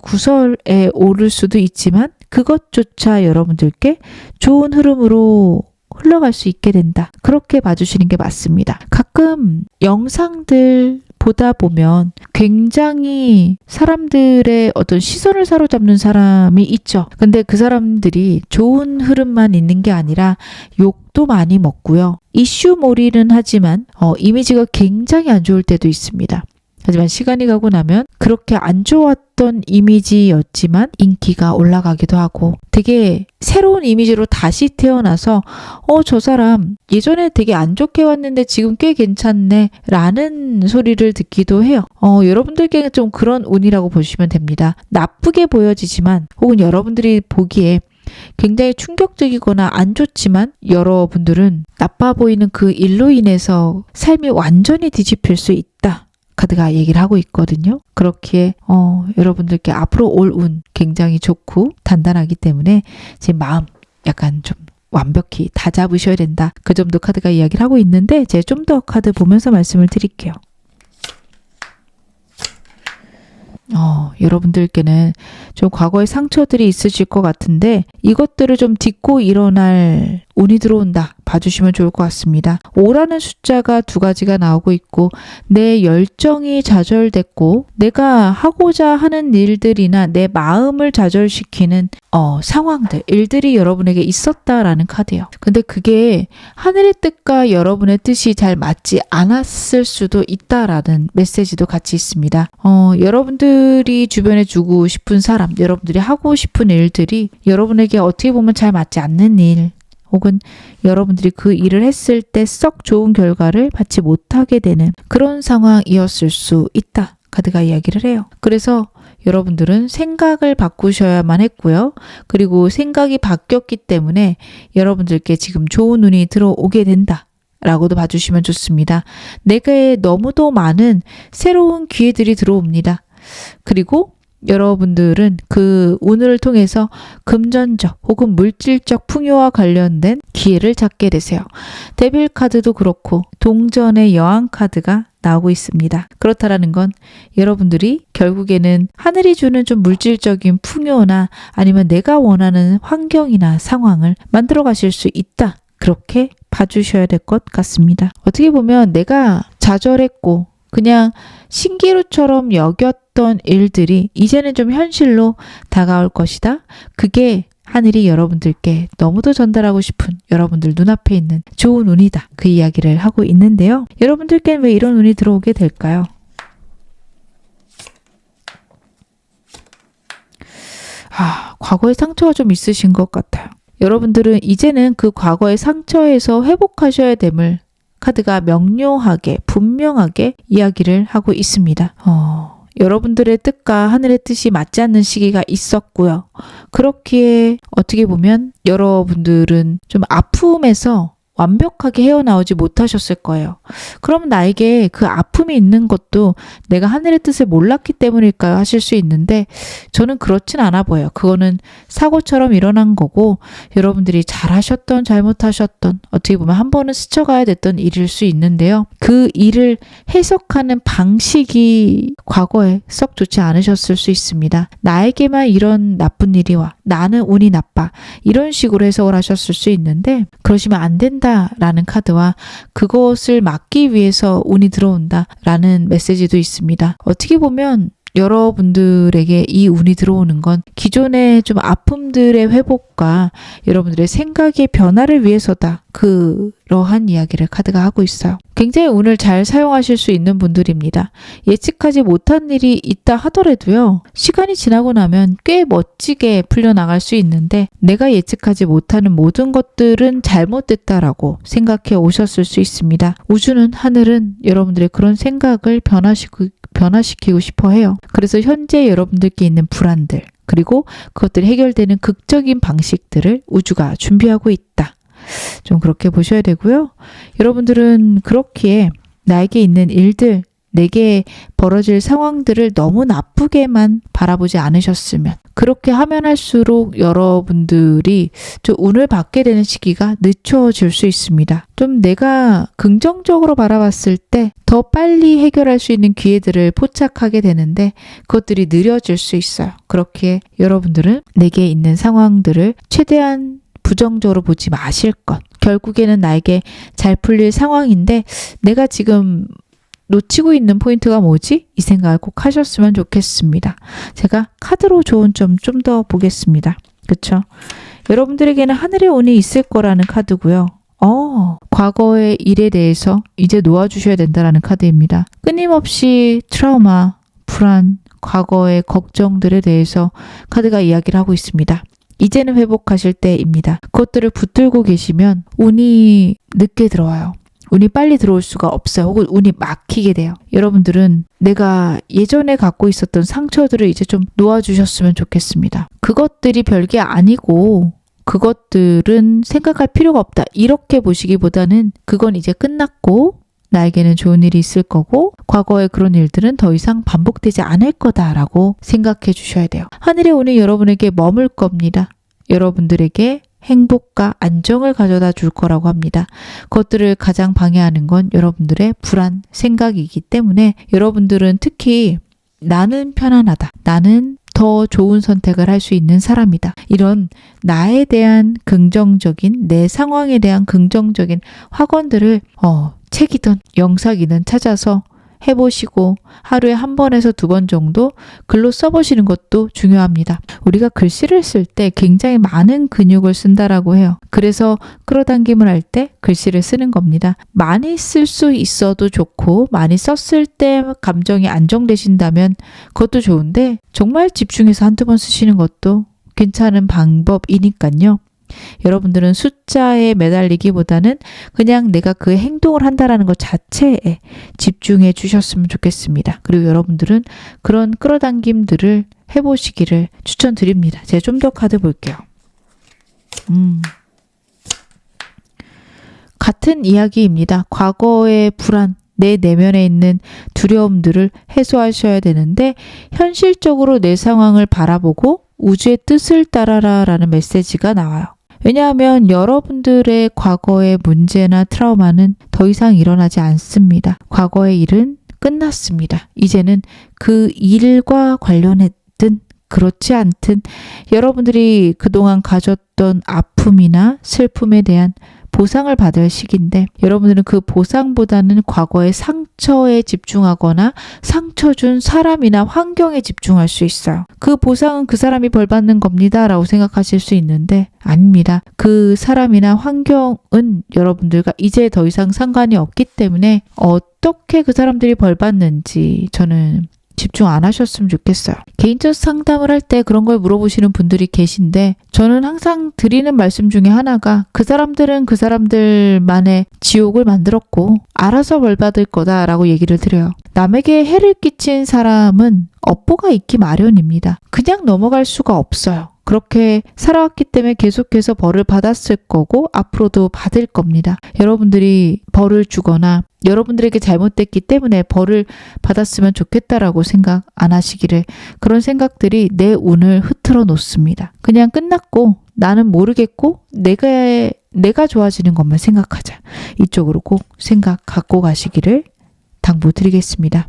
구설에 오를 수도 있지만 그것조차 여러분들께 좋은 흐름으로 흘러갈 수 있게 된다. 그렇게 봐주시는 게 맞습니다. 가끔 영상들 보다 보면 굉장히 사람들의 어떤 시선을 사로잡는 사람이 있죠. 근데 그 사람들이 좋은 흐름만 있는 게 아니라 욕도 많이 먹고요. 이슈몰이는 하지만 이미지가 굉장히 안 좋을 때도 있습니다. 하지만 시간이 가고 나면 그렇게 안 좋았던 이미지였지만 인기가 올라가기도 하고 되게 새로운 이미지로 다시 태어나서 저 사람 예전에 되게 안 좋게 왔는데 지금 꽤 괜찮네 라는 소리를 듣기도 해요. 여러분들께는 좀 그런 운이라고 보시면 됩니다. 나쁘게 보여지지만 혹은 여러분들이 보기에 굉장히 충격적이거나 안 좋지만 여러분들은 나빠 보이는 그 일로 인해서 삶이 완전히 뒤집힐 수 있다. 카드가 얘기를 하고 있거든요. 그렇기에 여러분들께 앞으로 올 운 굉장히 좋고 단단하기 때문에 제 마음 약간 좀 완벽히 다 잡으셔야 된다. 그 점도 카드가 이야기를 하고 있는데 제가 좀 더 카드 보면서 말씀을 드릴게요. 여러분들께는 좀 과거의 상처들이 있으실 것 같은데 이것들을 좀 딛고 일어날 운이 들어온다 봐주시면 좋을 것 같습니다. 5라는 숫자가 두 가지가 나오고 있고 내 열정이 좌절됐고 내가 하고자 하는 일들이나 내 마음을 좌절시키는 상황들, 일들이 여러분에게 있었다라는 카드예요. 근데 그게 하늘의 뜻과 여러분의 뜻이 잘 맞지 않았을 수도 있다라는 메시지도 같이 있습니다. 여러분들이 주변에 주고 싶은 사람, 여러분들이 하고 싶은 일들이 여러분에게 어떻게 보면 잘 맞지 않는 일, 혹은 여러분들이 그 일을 했을 때 썩 좋은 결과를 받지 못하게 되는 그런 상황이었을 수 있다. 카드가 이야기를 해요. 그래서 여러분들은 생각을 바꾸셔야만 했고요. 그리고 생각이 바뀌었기 때문에 여러분들께 지금 좋은 운이 들어오게 된다. 라고도 봐주시면 좋습니다. 내게 너무도 많은 새로운 기회들이 들어옵니다. 그리고 여러분들은 그 운을 통해서 금전적 혹은 물질적 풍요와 관련된 기회를 잡게 되세요. 데빌 카드도 그렇고 동전의 여왕 카드가 나오고 있습니다. 그렇다라는 건 여러분들이 결국에는 하늘이 주는 좀 물질적인 풍요나 아니면 내가 원하는 환경이나 상황을 만들어 가실 수 있다. 그렇게 봐주셔야 될 것 같습니다. 어떻게 보면 내가 좌절했고 그냥 신기루처럼 여겼던 일들이 이제는 좀 현실로 다가올 것이다. 그게 하늘이 여러분들께 너무도 전달하고 싶은 여러분들 눈앞에 있는 좋은 운이다. 그 이야기를 하고 있는데요. 여러분들께는 왜 이런 운이 들어오게 될까요? 과거의 상처가 좀 있으신 것 같아요. 여러분들은 이제는 그 과거의 상처에서 회복하셔야 됨을 카드가 명료하게 분명하게 이야기를 하고 있습니다. 여러분들의 뜻과 하늘의 뜻이 맞지 않는 시기가 있었고요. 그렇기에 어떻게 보면 여러분들은 좀 아픔에서 완벽하게 헤어나오지 못하셨을 거예요. 그럼 나에게 그 아픔이 있는 것도 내가 하늘의 뜻을 몰랐기 때문일까요? 하실 수 있는데 저는 그렇진 않아 보여요. 그거는 사고처럼 일어난 거고 여러분들이 잘하셨던 잘못하셨던 어떻게 보면 한 번은 스쳐가야 됐던 일일 수 있는데요. 그 일을 해석하는 방식이 과거에 썩 좋지 않으셨을 수 있습니다. 나에게만 이런 나쁜 일이 와. 나는 운이 나빠. 이런 식으로 해석을 하셨을 수 있는데 그러시면 안 된다. 라는 카드와 그것을 막기 위해서 운이 들어온다 라는 메시지도 있습니다. 어떻게 보면 여러분들에게 이 운이 들어오는 건 기존의 좀 아픔들의 회복과 여러분들의 생각의 변화를 위해서다. 그러한 이야기를 카드가 하고 있어요. 굉장히 운을 잘 사용하실 수 있는 분들입니다. 예측하지 못한 일이 있다 하더라도요. 시간이 지나고 나면 꽤 멋지게 풀려나갈 수 있는데 내가 예측하지 못하는 모든 것들은 잘못됐다라고 생각해 오셨을 수 있습니다. 우주는 하늘은 여러분들의 그런 생각을 변화시키고 싶어 해요. 그래서 현재 여러분들께 있는 불안들 그리고 그것들이 해결되는 극적인 방식들을 우주가 준비하고 있다. 좀 그렇게 보셔야 되고요. 여러분들은 그렇기에 나에게 있는 일들, 내게 벌어질 상황들을 너무 나쁘게만 바라보지 않으셨으면 그렇게 하면 할수록 여러분들이 좀 운을 받게 되는 시기가 늦춰질 수 있습니다. 좀 내가 긍정적으로 바라봤을 때 더 빨리 해결할 수 있는 기회들을 포착하게 되는데 그것들이 느려질 수 있어요. 그렇기에 여러분들은 내게 있는 상황들을 최대한 부정적으로 보지 마실 것. 결국에는 나에게 잘 풀릴 상황인데 내가 지금 놓치고 있는 포인트가 뭐지? 이 생각을 꼭 하셨으면 좋겠습니다. 제가 카드로 좋은 점 좀 더 보겠습니다. 그쵸? 여러분들에게는 하늘의 운이 있을 거라는 카드고요. 과거의 일에 대해서 이제 놓아주셔야 된다라는 카드입니다. 끊임없이 트라우마, 불안, 과거의 걱정들에 대해서 카드가 이야기를 하고 있습니다. 이제는 회복하실 때입니다. 그것들을 붙들고 계시면 운이 늦게 들어와요. 운이 빨리 들어올 수가 없어요. 혹은 운이 막히게 돼요. 여러분들은 내가 예전에 갖고 있었던 상처들을 이제 좀 놓아주셨으면 좋겠습니다. 그것들이 별게 아니고 그것들은 생각할 필요가 없다. 이렇게 보시기보다는 그건 이제 끝났고 나에게는 좋은 일이 있을 거고 과거의 그런 일들은 더 이상 반복되지 않을 거다라고 생각해 주셔야 돼요. 하늘의 운이 여러분에게 머물 겁니다. 여러분들에게 행복과 안정을 가져다 줄 거라고 합니다. 그것들을 가장 방해하는 건 여러분들의 불안, 생각이기 때문에 여러분들은 특히 나는 편안하다. 나는 더 좋은 선택을 할 수 있는 사람이다. 이런 나에 대한 긍정적인 내 상황에 대한 긍정적인 확언들을 책이든 영상이든 찾아서 해보시고 하루에 한 번에서 두 번 정도 글로 써보시는 것도 중요합니다. 우리가 글씨를 쓸 때 굉장히 많은 근육을 쓴다라고 해요. 그래서 끌어당김을 할 때 글씨를 쓰는 겁니다. 많이 쓸 수 있어도 좋고 많이 썼을 때 감정이 안정되신다면 그것도 좋은데 정말 집중해서 한두 번 쓰시는 것도 괜찮은 방법이니까요. 여러분들은 숫자에 매달리기보다는 그냥 내가 그 행동을 한다라는 것 자체에 집중해 주셨으면 좋겠습니다. 그리고 여러분들은 그런 끌어당김들을 해보시기를 추천드립니다. 제가 좀 더 카드 볼게요. 같은 이야기입니다. 과거의 불안, 내 내면에 있는 두려움들을 해소하셔야 되는데 현실적으로 내 상황을 바라보고 우주의 뜻을 따라라 라는 메시지가 나와요. 왜냐하면 여러분들의 과거의 문제나 트라우마는 더 이상 일어나지 않습니다. 과거의 일은 끝났습니다. 이제는 그 일과 관련했든 그렇지 않든 여러분들이 그동안 가졌던 아픔이나 슬픔에 대한 보상을 받을 시기인데 여러분들은 그 보상보다는 과거의 상처에 집중하거나 상처 준 사람이나 환경에 집중할 수 있어요. 그 보상은 그 사람이 벌 받는 겁니다 라고 생각하실 수 있는데 아닙니다. 그 사람이나 환경은 여러분들과 이제 더 이상 상관이 없기 때문에 어떻게 그 사람들이 벌 받는지 저는 집중 안 하셨으면 좋겠어요. 개인적 상담을 할 때 그런 걸 물어보시는 분들이 계신데 저는 항상 드리는 말씀 중에 하나가 그 사람들은 그 사람들만의 지옥을 만들었고 알아서 벌 받을 거다라고 얘기를 드려요. 남에게 해를 끼친 사람은 업보가 있기 마련입니다. 그냥 넘어갈 수가 없어요. 그렇게 살아왔기 때문에 계속해서 벌을 받았을 거고 앞으로도 받을 겁니다. 여러분들이 벌을 주거나 여러분들에게 잘못됐기 때문에 벌을 받았으면 좋겠다라고 생각 안 하시기를 그런 생각들이 내 운을 흐트러 놓습니다. 그냥 끝났고 나는 모르겠고 내가 좋아지는 것만 생각하자. 이쪽으로 꼭 생각 갖고 가시기를 당부드리겠습니다.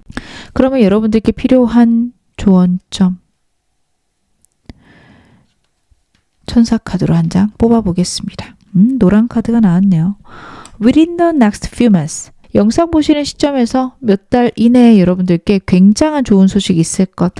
그러면 여러분들께 필요한 조언점 천사 카드로 한 장 뽑아보겠습니다. 노란 카드가 나왔네요. Within the next few months. 영상 보시는 시점에서 몇 달 이내에 여러분들께 굉장한 좋은 소식이 있을 것.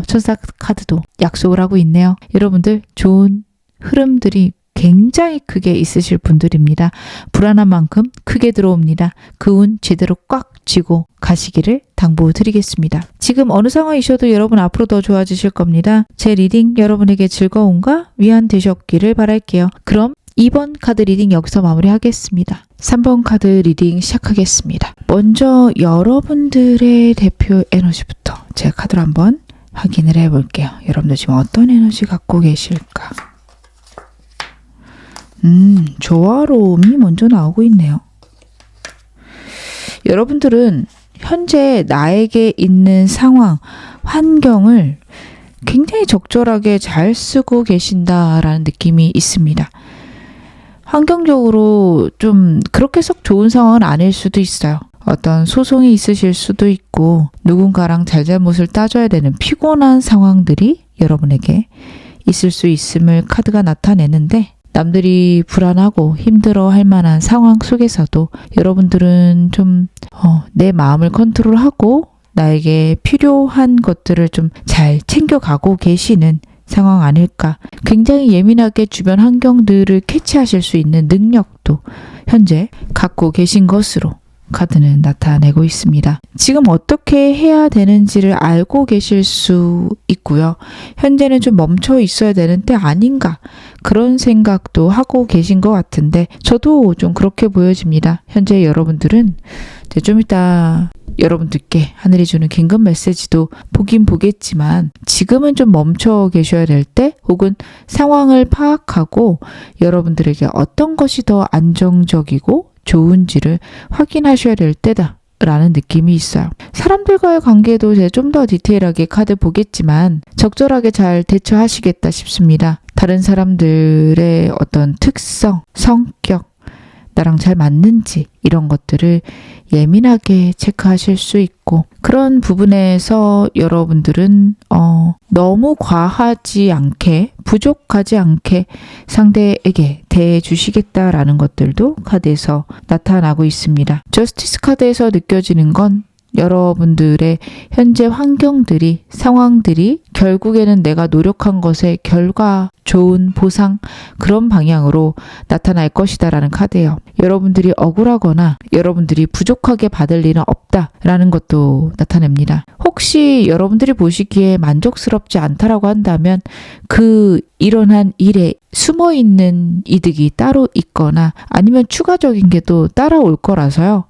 천사 카드도 약속을 하고 있네요. 여러분들 좋은 흐름들이 굉장히 크게 있으실 분들입니다. 불안한 만큼 크게 들어옵니다. 그 운 제대로 꽉 쥐고 가시기를 당부드리겠습니다. 지금 어느 상황이셔도 여러분 앞으로 더 좋아지실 겁니다. 제 리딩 여러분에게 즐거움과 위안 되셨기를 바랄게요. 그럼 2번 카드 리딩 여기서 마무리하겠습니다. 3번 카드 리딩 시작하겠습니다. 먼저 여러분들의 대표 에너지부터 제가 카드로 한번 확인을 해볼게요. 여러분들 지금 어떤 에너지 갖고 계실까? 조화로움이 먼저 나오고 있네요. 여러분들은 현재 나에게 있는 상황, 환경을 굉장히 적절하게 잘 쓰고 계신다라는 느낌이 있습니다. 환경적으로 좀 그렇게 썩 좋은 상황은 아닐 수도 있어요. 어떤 소송이 있으실 수도 있고 누군가랑 잘잘못을 따져야 되는 피곤한 상황들이 여러분에게 있을 수 있음을 카드가 나타내는데 남들이 불안하고 힘들어할 만한 상황 속에서도 여러분들은 좀 내 마음을 컨트롤하고 나에게 필요한 것들을 좀 잘 챙겨가고 계시는 상황 아닐까. 굉장히 예민하게 주변 환경들을 캐치하실 수 있는 능력도 현재 갖고 계신 것으로 카드는 나타내고 있습니다. 지금 어떻게 해야 되는지를 알고 계실 수 있고요. 현재는 좀 멈춰 있어야 되는 때 아닌가 그런 생각도 하고 계신 것 같은데 저도 좀 그렇게 보여집니다. 현재 여러분들은 이제 좀 이따 여러분들께 하늘이 주는 긴급 메시지도 보긴 보겠지만 지금은 좀 멈춰 계셔야 될 때 혹은 상황을 파악하고 여러분들에게 어떤 것이 더 안정적이고 좋은지를 확인하셔야 될 때다 라는 느낌이 있어요. 사람들과의 관계도 제가 좀 더 디테일하게 카드 보겠지만 적절하게 잘 대처하시겠다 싶습니다. 다른 사람들의 어떤 특성, 성격 나랑 잘 맞는지 이런 것들을 예민하게 체크하실 수 있고 그런 부분에서 여러분들은 너무 과하지 않게 부족하지 않게 상대에게 대해주시겠다라는 것들도 카드에서 나타나고 있습니다. 저스티스 카드에서 느껴지는 건 여러분들의 현재 환경들이 상황들이 결국에는 내가 노력한 것의 결과 좋은 보상 그런 방향으로 나타날 것이다라는 카드예요. 여러분들이 억울하거나 여러분들이 부족하게 받을 일은 없다라는 것도 나타냅니다. 혹시 여러분들이 보시기에 만족스럽지 않다라고 한다면 그 일어난 일에 숨어있는 이득이 따로 있거나 아니면 추가적인 게 또 따라올 거라서요.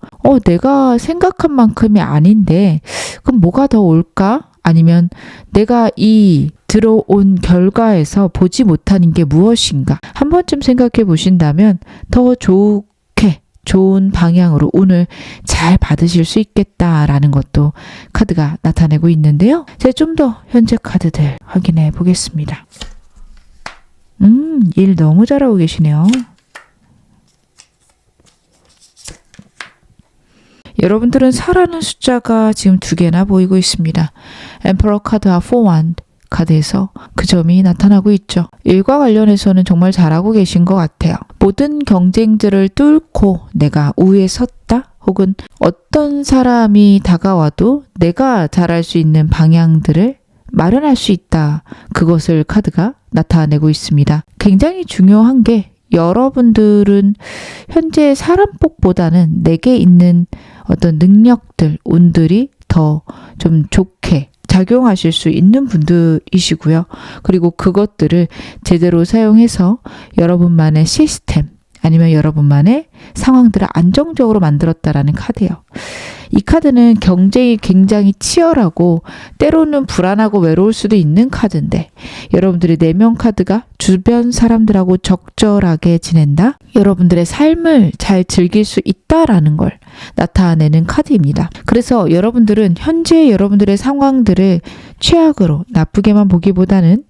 내가 생각한 만큼이 아닌데 그럼 뭐가 더 올까? 아니면 내가 이 들어온 결과에서 보지 못하는 게 무엇인가? 한 번쯤 생각해 보신다면 더 좋게 좋은 방향으로 운을 잘 받으실 수 있겠다라는 것도 카드가 나타내고 있는데요. 제가 좀 더 현재 카드들 확인해 보겠습니다. 일 너무 잘하고 계시네요. 여러분들은 4라는 숫자가 지금 2개나 보이고 있습니다. 엠퍼러 카드와 4 카드에서 그 점이 나타나고 있죠. 일과 관련해서는 정말 잘하고 계신 것 같아요. 모든 경쟁들을 뚫고 내가 우위에 섰다? 혹은 어떤 사람이 다가와도 내가 잘할 수 있는 방향들을 마련할 수 있다. 그것을 카드가 나타내고 있습니다. 굉장히 중요한 게 여러분들은 현재 사람복보다는 내게 있는 어떤 능력들, 운들이 더 좀 좋게 작용하실 수 있는 분들이시고요. 그리고 그것들을 제대로 사용해서 여러분만의 시스템 아니면 여러분만의 상황들을 안정적으로 만들었다라는 카드예요. 이 카드는 경쟁이 굉장히 치열하고 때로는 불안하고 외로울 수도 있는 카드인데 여러분들의 내면 카드가 주변 사람들하고 적절하게 지낸다? 여러분들의 삶을 잘 즐길 수 있다라는 걸 나타내는 카드입니다. 그래서 여러분들은 현재 여러분들의 상황들을 최악으로 나쁘게만 보기보다는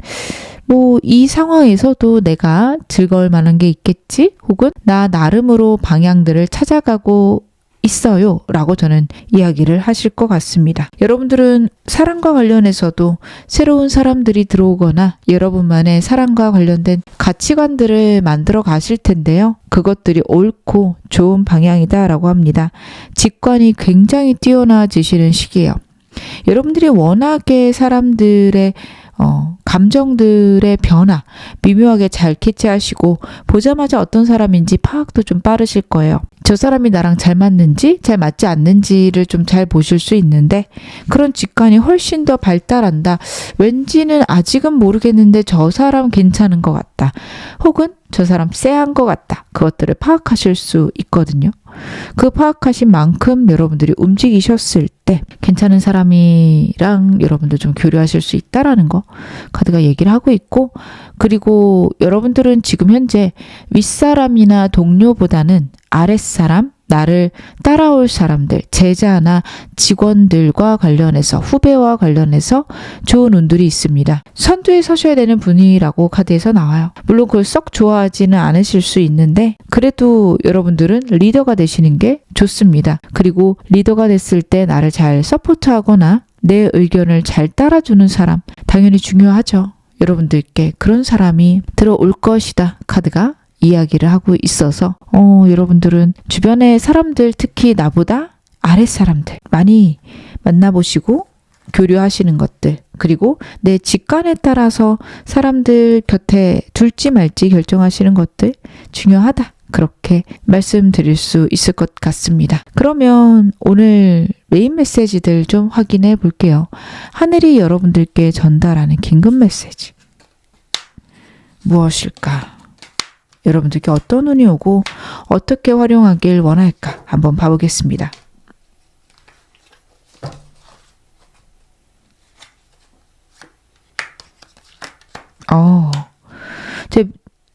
이 상황에서도 내가 즐거울 만한 게 있겠지? 혹은 나 나름으로 방향들을 찾아가고 있어요 라고 저는 이야기를 하실 것 같습니다. 여러분들은 사랑과 관련해서도 새로운 사람들이 들어오거나 여러분만의 사랑과 관련된 가치관들을 만들어 가실 텐데요. 그것들이 옳고 좋은 방향이다 라고 합니다. 직관이 굉장히 뛰어나지시는 시기예요. 여러분들이 워낙에 사람들의 감정들의 변화 미묘하게 잘 캐치하시고 보자마자 어떤 사람인지 파악도 좀 빠르실 거예요. 저 사람이 나랑 잘 맞는지 잘 맞지 않는지를 좀 잘 보실 수 있는데 그런 직관이 훨씬 더 발달한다. 왠지는 아직은 모르겠는데 저 사람 괜찮은 것 같다. 혹은 저 사람 쎄한 것 같다. 그것들을 파악하실 수 있거든요. 그 파악하신 만큼 여러분들이 움직이셨을 때 괜찮은 사람이랑 여러분들 좀 교류하실 수 있다라는 거 카드가 얘기를 하고 있고 그리고 여러분들은 지금 현재 윗사람이나 동료보다는 아랫사람, 나를 따라올 사람들, 제자나 직원들과 관련해서 후배와 관련해서 좋은 운들이 있습니다. 선두에 서셔야 되는 분이라고 카드에서 나와요. 물론 그걸 썩 좋아하지는 않으실 수 있는데 그래도 여러분들은 리더가 되시는 게 좋습니다. 그리고 리더가 됐을 때 나를 잘 서포트하거나 내 의견을 잘 따라주는 사람 당연히 중요하죠. 여러분들께 그런 사람이 들어올 것이다. 카드가 이야기를 하고 있어서 여러분들은 주변의 사람들 특히 나보다 아랫사람들 많이 만나보시고 교류하시는 것들 그리고 내 직관에 따라서 사람들 곁에 둘지 말지 결정하시는 것들 중요하다. 그렇게 말씀드릴 수 있을 것 같습니다. 그러면 오늘 메인 메시지들 좀 확인해 볼게요. 하늘이 여러분들께 전달하는 긴급 메시지 무엇일까? 여러분들께 어떤 운이 오고 어떻게 활용하길 원할까 한번 봐보겠습니다.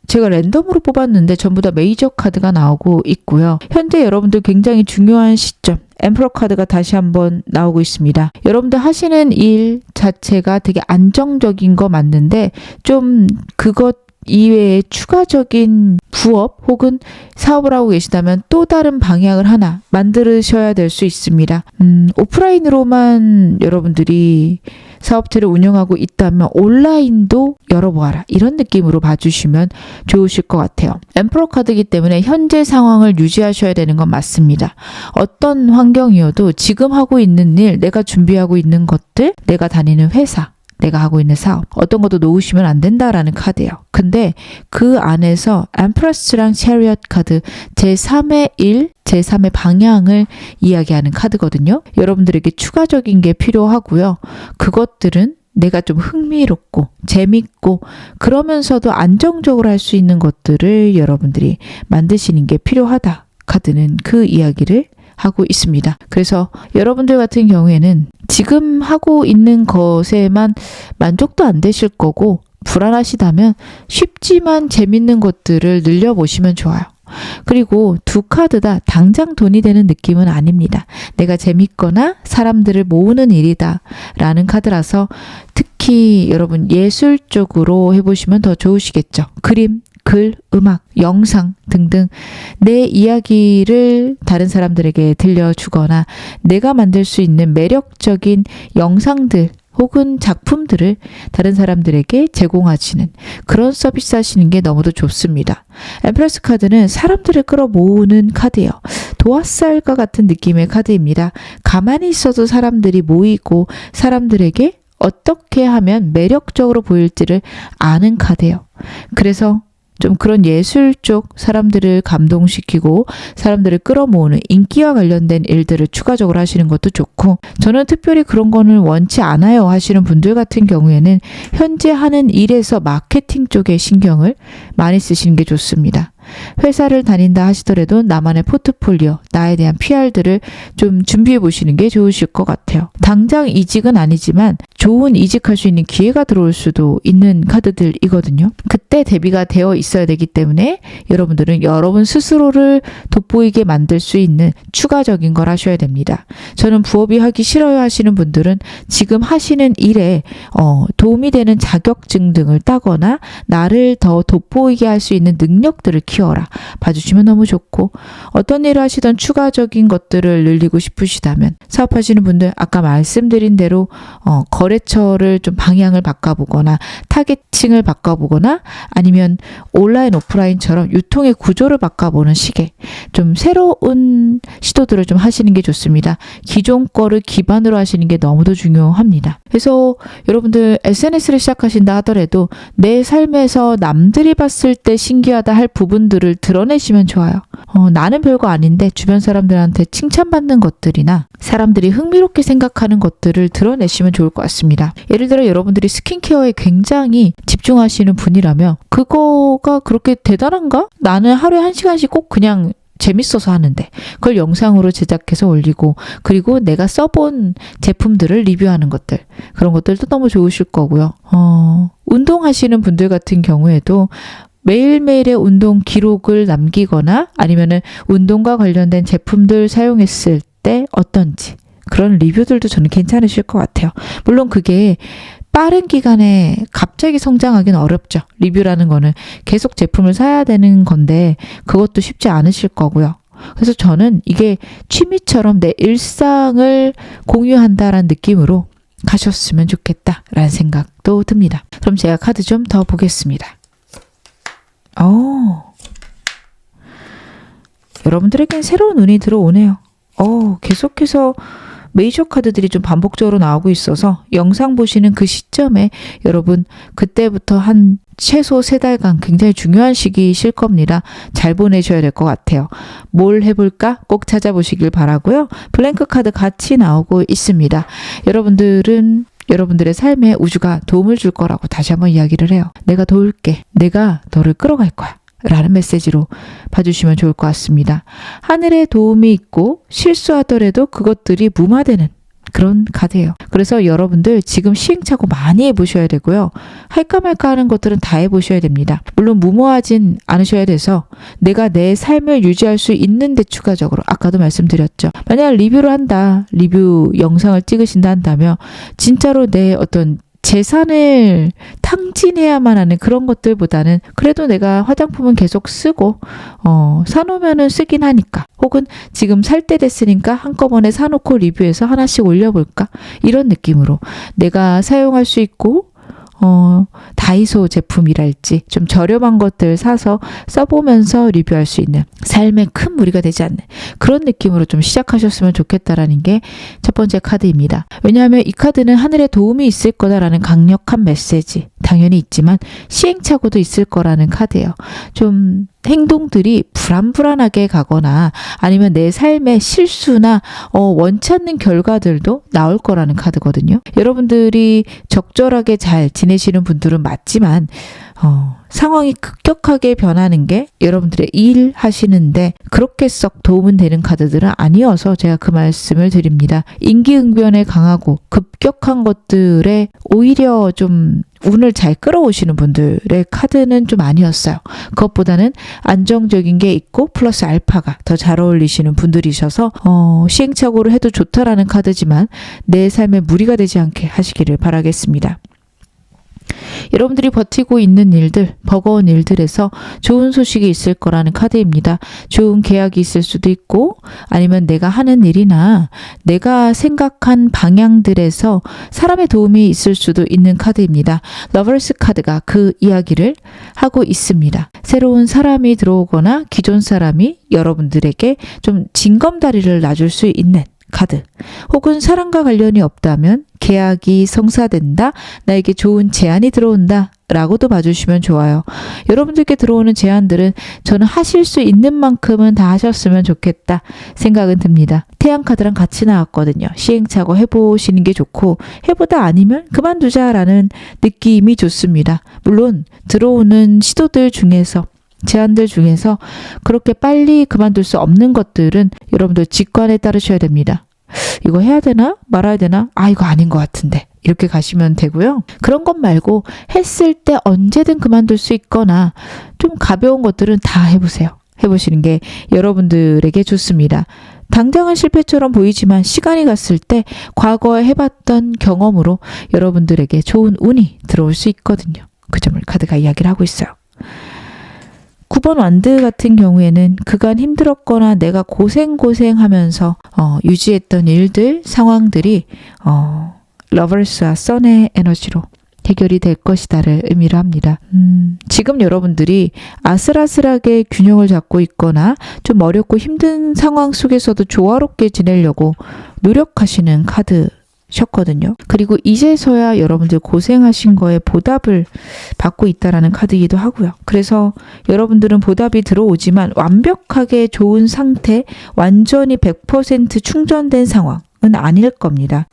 제가 랜덤으로 뽑았는데 전부 다 메이저 카드가 나오고 있고요. 현재 여러분들 굉장히 중요한 시점 엠퍼러 카드가 다시 한번 나오고 있습니다. 여러분들 하시는 일 자체가 되게 안정적인 거 맞는데 좀 그것 이외에 추가적인 부업 혹은 사업을 하고 계시다면 또 다른 방향을 하나 만드셔야 될 수 있습니다. 오프라인으로만 여러분들이 사업체를 운영하고 있다면 온라인도 열어보아라. 이런 느낌으로 봐주시면 좋으실 것 같아요. 엠퍼러 카드이기 때문에 현재 상황을 유지하셔야 되는 건 맞습니다. 어떤 환경이어도 지금 하고 있는 일, 내가 준비하고 있는 것들, 내가 다니는 회사, 내가 하고 있는 사업 어떤 것도 놓으시면 안 된다라는 카드예요. 근데 그 안에서 엠프레스랑 체리엇 카드 제3의 일, 제3의 방향을 이야기하는 카드거든요. 여러분들에게 추가적인 게 필요하고요. 그것들은 내가 좀 흥미롭고 재밌고 그러면서도 안정적으로 할 수 있는 것들을 여러분들이 만드시는 게 필요하다. 카드는 그 이야기를 하고 있습니다. 그래서 여러분들 같은 경우에는 지금 하고 있는 것에만 만족도 안 되실 거고 불안하시다면 쉽지만 재밌는 것들을 늘려보시면 좋아요. 그리고 두 카드 다 당장 돈이 되는 느낌은 아닙니다. 내가 재밌거나 사람들을 모으는 일이다 라는 카드라서 특히 여러분 예술 쪽으로 해보시면 더 좋으시겠죠. 그림, 글, 음악, 영상 등등 내 이야기를 다른 사람들에게 들려주거나 내가 만들 수 있는 매력적인 영상들 혹은 작품들을 다른 사람들에게 제공하시는 그런 서비스 하시는 게 너무도 좋습니다. 엠프레스 카드는 사람들을 끌어모으는 카드예요. 도화살과 같은 느낌의 카드입니다. 가만히 있어도 사람들이 모이고 사람들에게 어떻게 하면 매력적으로 보일지를 아는 카드예요. 그래서 좀 그런 예술 쪽 사람들을 감동시키고 사람들을 끌어모으는 인기와 관련된 일들을 추가적으로 하시는 것도 좋고, 저는 특별히 그런 거는 원치 않아요 하시는 분들 같은 경우에는 현재 하는 일에서 마케팅 쪽에 신경을 많이 쓰시는 게 좋습니다. 회사를 다닌다 하시더라도 나만의 포트폴리오, 나에 대한 PR들을 좀 준비해 보시는 게 좋으실 것 같아요. 당장 이직은 아니지만 좋은 이직할 수 있는 기회가 들어올 수도 있는 카드들이거든요. 그때 대비가 되어 있어야 되기 때문에 여러분들은 여러분 스스로를 돋보이게 만들 수 있는 추가적인 걸 하셔야 됩니다. 저는 부업이 하기 싫어요 하시는 분들은 지금 하시는 일에 도움이 되는 자격증 등을 따거나 나를 더 돋보이게 할 수 있는 능력들을 키워라 봐주시면 너무 좋고, 어떤 일을 하시던 추가적인 것들을 늘리고 싶으시다면 사업하시는 분들 아까 말씀드린 대로 거래처를 좀 방향을 바꿔보거나 타겟층을 바꿔보거나 아니면 온라인 오프라인처럼 유통의 구조를 바꿔보는 식의 좀 새로운 시도들을 좀 하시는 게 좋습니다. 기존 거를 기반으로 하시는 게 너무도 중요합니다. 그래서 여러분들 SNS를 시작하신다 하더라도 내 삶에서 남들이 봤을 때 신기하다 할 부분들을 드러내시면 좋아요. 나는 별거 아닌데 주변 사람들한테 칭찬받는 것들이나 사람들이 흥미롭게 생각하는 것들을 드러내시면 좋을 것 같습니다. 예를 들어 여러분들이 스킨케어에 굉장히 집중하시는 분이라면 그거가 그렇게 대단한가? 나는 하루에 1시간씩 꼭 그냥 재밌어서 하는데 그걸 영상으로 제작해서 올리고, 그리고 내가 써본 제품들을 리뷰하는 것들, 그런 것들도 너무 좋으실 거고요. 운동하시는 분들 같은 경우에도 매일매일의 운동 기록을 남기거나 아니면은 운동과 관련된 제품들 사용했을 때 어떤지 그런 리뷰들도 저는 괜찮으실 것 같아요. 물론 그게 빠른 기간에 갑자기 성장하기는 어렵죠. 리뷰라는 거는 계속 제품을 사야 되는 건데 그것도 쉽지 않으실 거고요. 그래서 저는 이게 취미처럼 내 일상을 공유한다라는 느낌으로 가셨으면 좋겠다라는 생각도 듭니다. 그럼 제가 카드 좀 더 보겠습니다. 여러분들에겐 새로운 운이 들어오네요. 계속해서 메이저 카드들이 좀 반복적으로 나오고 있어서 영상 보시는 그 시점에 여러분 그때부터 한 최소 3달간 굉장히 중요한 시기이실 겁니다. 잘 보내셔야 될 것 같아요. 뭘 해볼까? 꼭 찾아보시길 바라고요. 블랭크 카드 같이 나오고 있습니다. 여러분들은 여러분들의 삶에 우주가 도움을 줄 거라고 다시 한번 이야기를 해요. 내가 도울게. 내가 너를 끌어갈 거야. 라는 메시지로 봐주시면 좋을 것 같습니다. 하늘의 도움이 있고 실수하더라도 그것들이 무마되는 그런 카드예요. 그래서 여러분들 지금 시행착오 많이 해보셔야 되고요. 할까 말까 하는 것들은 다 해보셔야 됩니다. 물론 무모하진 않으셔야 돼서 내가 내 삶을 유지할 수 있는데 추가적으로 아까도 말씀드렸죠. 만약 리뷰를 한다, 리뷰 영상을 찍으신다 한다면 진짜로 내 어떤 재산을 탕진해야만 하는 그런 것들보다는 그래도 내가 화장품은 계속 쓰고 사놓으면은 쓰긴 하니까, 혹은 지금 살 때 됐으니까 한꺼번에 사놓고 리뷰해서 하나씩 올려볼까, 이런 느낌으로 내가 사용할 수 있고 다이소 제품이랄지 좀 저렴한 것들 사서 써보면서 리뷰할 수 있는, 삶에 큰 무리가 되지 않는 그런 느낌으로 좀 시작하셨으면 좋겠다라는 게 첫 번째 카드입니다. 왜냐하면 이 카드는 하늘에 도움이 있을 거다라는 강력한 메시지 당연히 있지만 시행착오도 있을 거라는 카드예요. 좀 행동들이 불안불안하게 가거나 아니면 내 삶의 실수나 원치 않는 결과들도 나올 거라는 카드거든요. 여러분들이 적절하게 잘 지내시는 분들은 맞지만 상황이 급격하게 변하는 게 여러분들의 일 하시는데 그렇게 썩 도움은 되는 카드들은 아니어서 제가 그 말씀을 드립니다. 임기응변에 강하고 급격한 것들에 오히려 좀 운을 잘 끌어오시는 분들의 카드는 좀 아니었어요. 그것보다는 안정적인 게 있고 플러스 알파가 더 잘 어울리시는 분들이셔서 시행착오를 해도 좋다라는 카드지만 내 삶에 무리가 되지 않게 하시기를 바라겠습니다. 여러분들이 버티고 있는 일들, 버거운 일들에서 좋은 소식이 있을 거라는 카드입니다. 좋은 계약이 있을 수도 있고 아니면 내가 하는 일이나 내가 생각한 방향들에서 사람의 도움이 있을 수도 있는 카드입니다. 러버스 카드가 그 이야기를 하고 있습니다. 새로운 사람이 들어오거나 기존 사람이 여러분들에게 좀 징검다리를 놔줄 수 있는 카드, 혹은 사랑과 관련이 없다면 계약이 성사된다, 나에게 좋은 제안이 들어온다 라고도 봐주시면 좋아요. 여러분들께 들어오는 제안들은 저는 하실 수 있는 만큼은 다 하셨으면 좋겠다 생각은 듭니다. 태양 카드랑 같이 나왔거든요. 시행착오 해보시는 게 좋고 해보다 아니면 그만두자라는 느낌이 좋습니다. 물론 들어오는 시도들 중에서 제안들 중에서 그렇게 빨리 그만둘 수 없는 것들은 여러분들 직관에 따르셔야 됩니다. 이거 해야 되나 말아야 되나? 이거 아닌 것 같은데 이렇게 가시면 되고요. 그런 것 말고 했을 때 언제든 그만둘 수 있거나 좀 가벼운 것들은 다 해보세요. 해보시는 게 여러분들에게 좋습니다. 당장은 실패처럼 보이지만 시간이 갔을 때 과거에 해봤던 경험으로 여러분들에게 좋은 운이 들어올 수 있거든요. 그 점을 카드가 이야기를 하고 있어요. 9번 완드 같은 경우에는 그간 힘들었거나 내가 고생하면서 유지했던 일들, 상황들이 러버스와 선의 에너지로 해결이 될 것이다를 의미를 합니다. 지금 여러분들이 아슬아슬하게 균형을 잡고 있거나 좀 어렵고 힘든 상황 속에서도 조화롭게 지내려고 노력하시는 카드 셨거든요. 그리고 이제서야 여러분들 고생하신 거에 보답을 받고 있다라는 카드이기도 하고요. 그래서 여러분들은 보답이 들어오지만 완벽하게 좋은 상태, 완전히 100% 충전된 상황은 아닐 겁니다.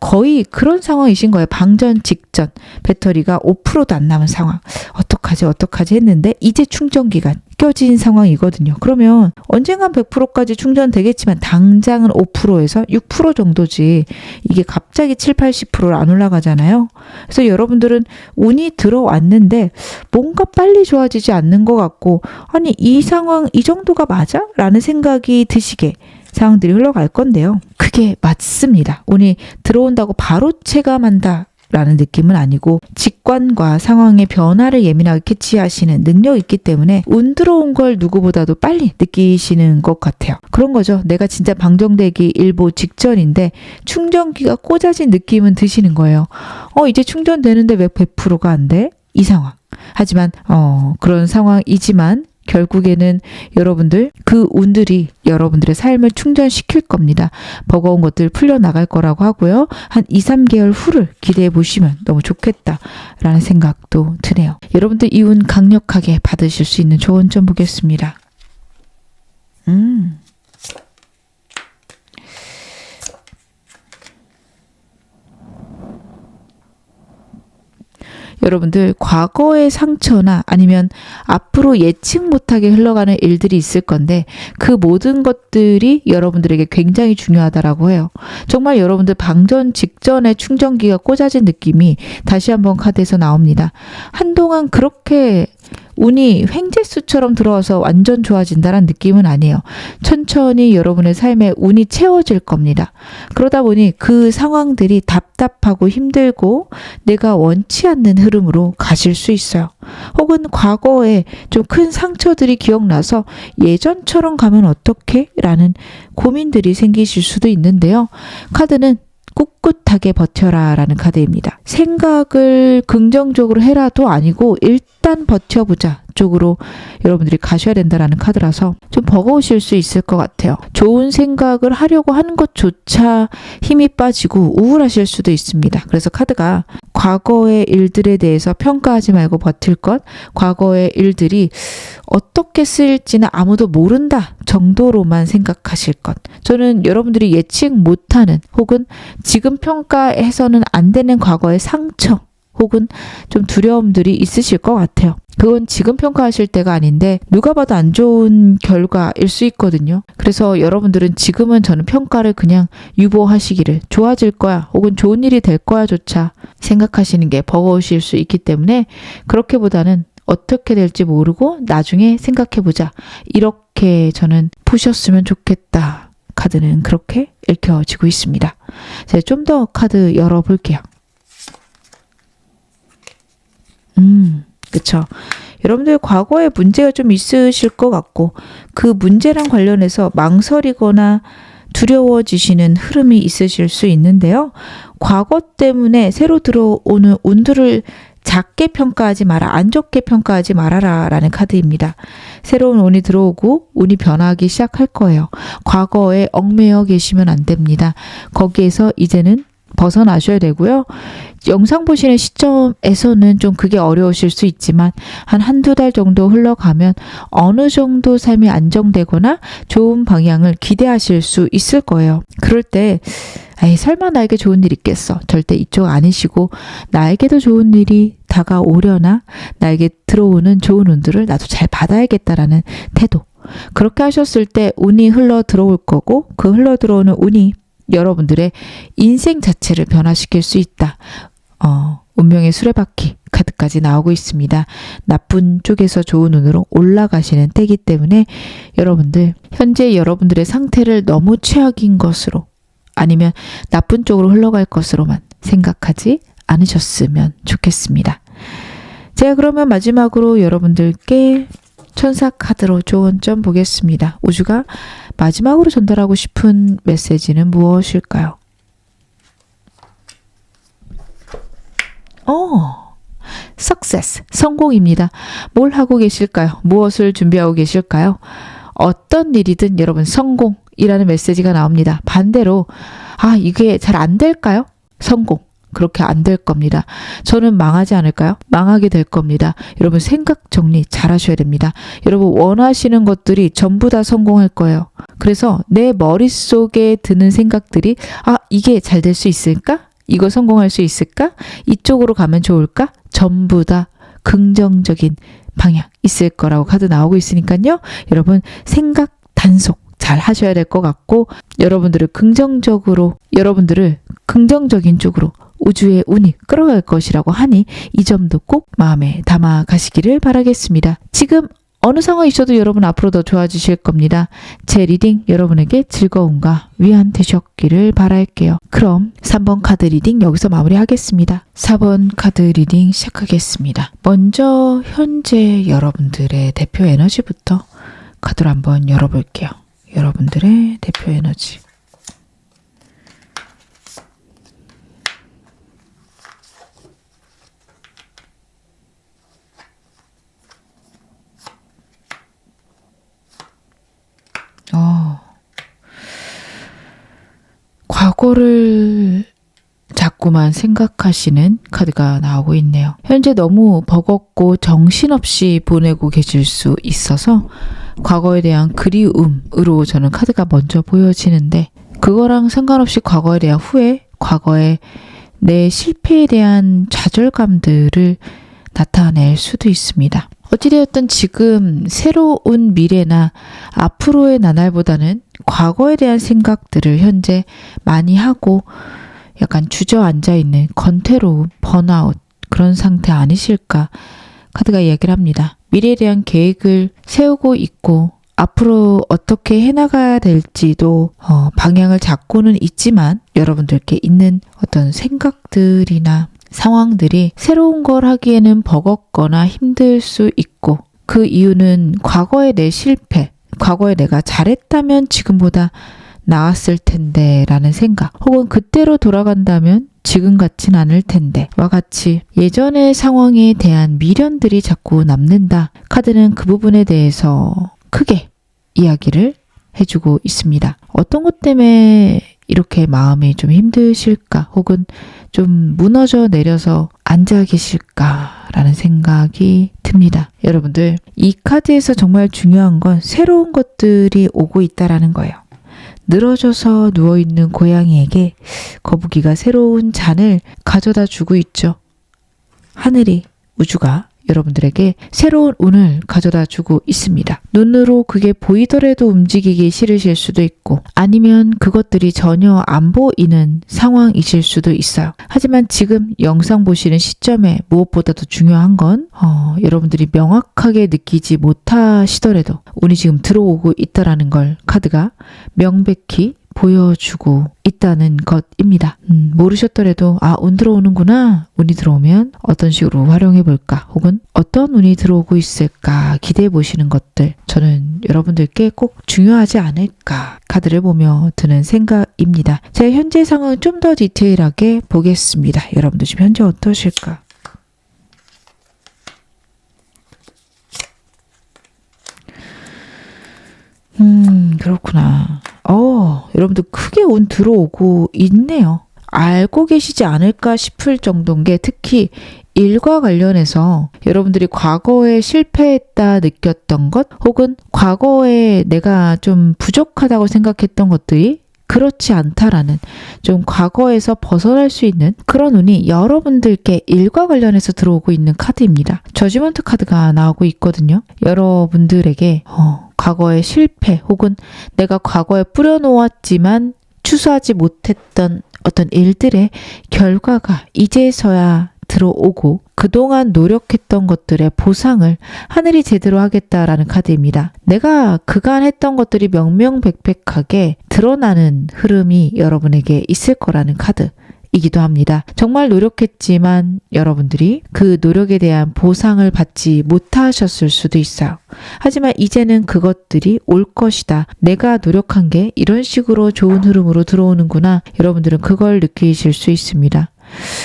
거의 그런 상황이신 거예요. 방전 직전 배터리가 5%도 안 남은 상황. 어떡하지 했는데 이제 충전기가 껴진 상황이거든요. 그러면 언젠간 100%까지 충전되겠지만 당장은 5%에서 6% 정도지 이게 갑자기 7, 80%를 안 올라가잖아요. 그래서 여러분들은 운이 들어왔는데 뭔가 빨리 좋아지지 않는 것 같고 아니 이 상황 이 정도가 맞아? 라는 생각이 드시게 상황들이 흘러갈 건데요. 그게 맞습니다. 운이 들어온다고 바로 체감한다 라는 느낌은 아니고 직관과 상황의 변화를 예민하게 캐치하시는 능력이 있기 때문에 운 들어온 걸 누구보다도 빨리 느끼시는 것 같아요. 그런 거죠. 내가 진짜 방정되기 일보 직전인데 충전기가 꽂아진 느낌은 드시는 거예요. 이제 충전되는데 왜 100%가 안 돼? 이 상황. 하지만 그런 상황이지만 결국에는 여러분들 그 운들이 여러분들의 삶을 충전시킬 겁니다. 버거운 것들 풀려나갈 거라고 하고요. 한 2, 3개월 후를 기대해 보시면 너무 좋겠다라는 생각도 드네요. 여러분들 이 운 강력하게 받으실 수 있는 조언 좀 보겠습니다. 여러분들 과거의 상처나 아니면 앞으로 예측 못하게 흘러가는 일들이 있을 건데 그 모든 것들이 여러분들에게 굉장히 중요하다라고 해요. 정말 여러분들 방전 직전에 충전기가 꽂아진 느낌이 다시 한번 카드에서 나옵니다. 한동안 그렇게 운이 횡재수처럼 들어와서 완전 좋아진다는 느낌은 아니에요. 천천히 여러분의 삶에 운이 채워질 겁니다. 그러다 보니 그 상황들이 답답하고 힘들고 내가 원치 않는 흐름으로 가실 수 있어요. 혹은 과거에 좀 큰 상처들이 기억나서 예전처럼 가면 어떡해? 라는 고민들이 생기실 수도 있는데요. 카드는 꿋꿋하게 버텨라 라는 카드입니다. 생각을 긍정적으로 해라도 아니고 일단 버텨보자 쪽으로 여러분들이 가셔야 된다라는 카드라서 좀 버거우실 수 있을 것 같아요. 좋은 생각을 하려고 하는 것조차 힘이 빠지고 우울하실 수도 있습니다. 그래서 카드가 과거의 일들에 대해서 평가하지 말고 버틸 것, 과거의 일들이 어떻게 쓰일지는 아무도 모른다 정도로만 생각하실 것. 저는 여러분들이 예측 못하는 혹은 지금 평가해서는 안 되는 과거의 상처 혹은 좀 두려움들이 있으실 것 같아요. 그건 지금 평가하실 때가 아닌데 누가 봐도 안 좋은 결과일 수 있거든요. 그래서 여러분들은 지금은 저는 평가를 그냥 유보하시기를, 좋아질 거야 혹은 좋은 일이 될 거야 조차 생각하시는 게 버거우실 수 있기 때문에, 그렇게보다는 어떻게 될지 모르고 나중에 생각해보자, 이렇게 저는 푸셨으면 좋겠다. 카드는 그렇게 읽혀지고 있습니다. 제가 좀 더 카드 열어볼게요. 그쵸. 여러분들 과거에 문제가 좀 있으실 것 같고, 그 문제랑 관련해서 망설이거나 두려워지시는 흐름이 있으실 수 있는데요. 과거 때문에 새로 들어오는 운들을 작게 평가하지 마라, 안 좋게 평가하지 말아라 라는 카드입니다. 새로운 운이 들어오고 운이 변하기 시작할 거예요. 과거에 얽매여 계시면 안 됩니다. 거기에서 이제는 벗어나셔야 되고요. 영상 보시는 시점에서는 좀 그게 어려우실 수 있지만 한두 달 정도 흘러가면 어느 정도 삶이 안정되거나 좋은 방향을 기대하실 수 있을 거예요. 그럴 때 에이, 설마 나에게 좋은 일 있겠어. 절대 이쪽 아니시고, 나에게도 좋은 일이 다가오려나, 나에게 들어오는 좋은 운들을 나도 잘 받아야겠다라는 태도. 그렇게 하셨을 때 운이 흘러 들어올 거고, 그 흘러 들어오는 운이 여러분들의 인생 자체를 변화시킬 수 있다. 운명의 수레바퀴 카드까지 나오고 있습니다. 나쁜 쪽에서 좋은 운으로 올라가시는 때이기 때문에 여러분들, 현재 여러분들의 상태를 너무 최악인 것으로, 아니면 나쁜 쪽으로 흘러갈 것으로만 생각하지 않으셨으면 좋겠습니다. 제가 그러면 마지막으로 여러분들께 천사 카드로 조언 좀 보겠습니다. 우주가 마지막으로 전달하고 싶은 메시지는 무엇일까요? success, 성공입니다. 뭘 하고 계실까요? 무엇을 준비하고 계실까요? 어떤 일이든 여러분 성공이라는 메시지가 나옵니다. 반대로 이게 잘 안 될까요? 성공. 그렇게 안 될 겁니다. 저는 망하지 않을까요? 망하게 될 겁니다. 여러분 생각 정리 잘 하셔야 됩니다. 여러분 원하시는 것들이 전부 다 성공할 거예요. 그래서 내 머릿속에 드는 생각들이 이게 잘 될 수 있을까? 이거 성공할 수 있을까? 이쪽으로 가면 좋을까? 전부 다 긍정적인 방향 있을 거라고 카드 나오고 있으니까요. 여러분 생각 단속 잘 하셔야 될 것 같고, 여러분들을 긍정적인 쪽으로 우주의 운이 끌어갈 것이라고 하니 이 점도 꼭 마음에 담아 가시기를 바라겠습니다. 지금 어느 상황이셔도 여러분 앞으로 더 좋아지실 겁니다. 제 리딩 여러분에게 즐거움과 위안 되셨기를 바랄게요. 그럼 3번 카드 리딩 여기서 마무리하겠습니다. 4번 카드 리딩 시작하겠습니다. 먼저 현재 여러분들의 대표 에너지부터 카드로 한번 열어볼게요. 여러분들의 대표 에너지. 과거를 자꾸만 생각하시는 카드가 나오고 있네요. 현재 너무 버겁고 정신없이 보내고 계실 수 있어서 과거에 대한 그리움으로 저는 카드가 먼저 보여지는데, 그거랑 상관없이 과거에 대한 후회, 과거에 내 실패에 대한 좌절감들을 나타낼 수도 있습니다. 어찌되었든 지금 새로운 미래나 앞으로의 나날보다는 과거에 대한 생각들을 현재 많이 하고 약간 주저앉아 있는 건태로움, 번아웃 그런 상태 아니실까 카드가 이야기를 합니다. 미래에 대한 계획을 세우고 있고 앞으로 어떻게 해나가야 될지도 방향을 잡고는 있지만 여러분들께 있는 어떤 생각들이나 상황들이 새로운 걸 하기에는 버겁거나 힘들 수 있고, 그 이유는 과거의 내 실패, 과거에 내가 잘했다면 지금보다 나았을 텐데 라는 생각, 혹은 그때로 돌아간다면 지금 같진 않을 텐데 와 같이 예전의 상황에 대한 미련들이 자꾸 남는다. 카드는 그 부분에 대해서 크게 이야기를 해주고 있습니다. 어떤 것 때문에 이렇게 마음이 좀 힘드실까, 혹은 좀 무너져 내려서 앉아 계실까라는 생각이 듭니다. 여러분들, 이 카드에서 정말 중요한 건 새로운 것들이 오고 있다라는 거예요. 늘어져서 누워있는 고양이에게 거북이가 새로운 잔을 가져다 주고 있죠. 하늘이, 우주가 여러분들에게 새로운 운을 가져다 주고 있습니다. 눈으로 그게 보이더라도 움직이기 싫으실 수도 있고 아니면 그것들이 전혀 안 보이는 상황이실 수도 있어요. 하지만 지금 영상 보시는 시점에 무엇보다도 중요한 건 여러분들이 명확하게 느끼지 못하시더라도 운이 지금 들어오고 있다라는 걸 카드가 명백히 보여주고 있다는 것입니다. 모르셨더라도 운 들어오는구나. 운이 들어오면 어떤 식으로 활용해 볼까? 혹은 어떤 운이 들어오고 있을까? 기대해 보시는 것들 저는 여러분들께 꼭 중요하지 않을까? 카드를 보며 드는 생각입니다. 제 현재 상황 좀 더 디테일하게 보겠습니다. 여러분들 지금 현재 어떠실까? 그렇구나. 여러분들 크게 운 들어오고 있네요. 알고 계시지 않을까 싶을 정도인 게 특히 일과 관련해서 여러분들이 과거에 실패했다 느꼈던 것 혹은 과거에 내가 좀 부족하다고 생각했던 것들이 그렇지 않다라는 좀 과거에서 벗어날 수 있는 그런 운이 여러분들께 일과 관련해서 들어오고 있는 카드입니다. 저지먼트 카드가 나오고 있거든요. 여러분들에게 과거의 실패 혹은 내가 과거에 뿌려놓았지만 추수하지 못했던 어떤 일들의 결과가 이제서야 들어오고 그동안 노력했던 것들의 보상을 하늘이 제대로 하겠다라는 카드입니다. 내가 그간 했던 것들이 명명백백하게 드러나는 흐름이 여러분에게 있을 거라는 카드이기도 합니다. 정말 노력했지만 여러분들이 그 노력에 대한 보상을 받지 못하셨을 수도 있어요. 하지만 이제는 그것들이 올 것이다. 내가 노력한 게 이런 식으로 좋은 흐름으로 들어오는구나. 여러분들은 그걸 느끼실 수 있습니다.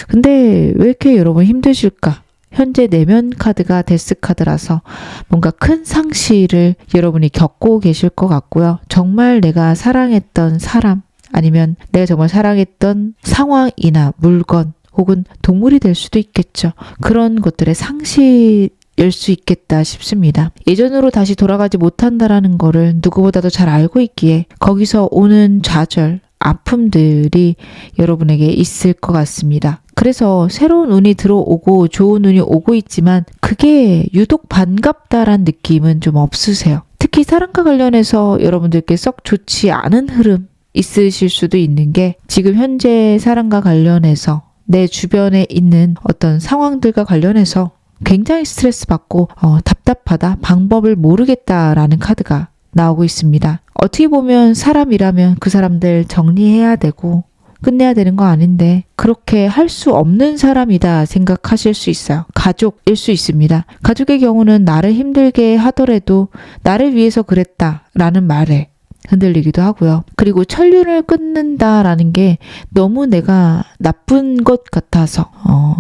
근데 왜 이렇게 여러분 힘드실까? 현재 내면 카드가 데스 카드라서 뭔가 큰 상실을 여러분이 겪고 계실 것 같고요. 정말 내가 사랑했던 사람 아니면 내가 정말 사랑했던 상황이나 물건 혹은 동물이 될 수도 있겠죠. 그런 것들의 상실일 수 있겠다 싶습니다. 예전으로 다시 돌아가지 못한다라는 거를 누구보다도 잘 알고 있기에 거기서 오는 좌절, 아픔들이 여러분에게 있을 것 같습니다. 그래서 새로운 운이 들어오고 좋은 운이 오고 있지만 그게 유독 반갑다란 느낌은 좀 없으세요. 특히 사랑과 관련해서 여러분들께 썩 좋지 않은 흐름 있으실 수도 있는 게 지금 현재 사랑과 관련해서 내 주변에 있는 어떤 상황들과 관련해서 굉장히 스트레스 받고 답답하다, 방법을 모르겠다라는 카드가 나오고 있습니다. 어떻게 보면 사람이라면 그 사람들 정리해야 되고 끝내야 되는 거 아닌데 그렇게 할 수 없는 사람이다 생각하실 수 있어요. 가족일 수 있습니다. 가족의 경우는 나를 힘들게 하더라도 나를 위해서 그랬다라는 말에 흔들리기도 하고요. 그리고 천륜을 끊는다라는 게 너무 내가 나쁜 것 같아서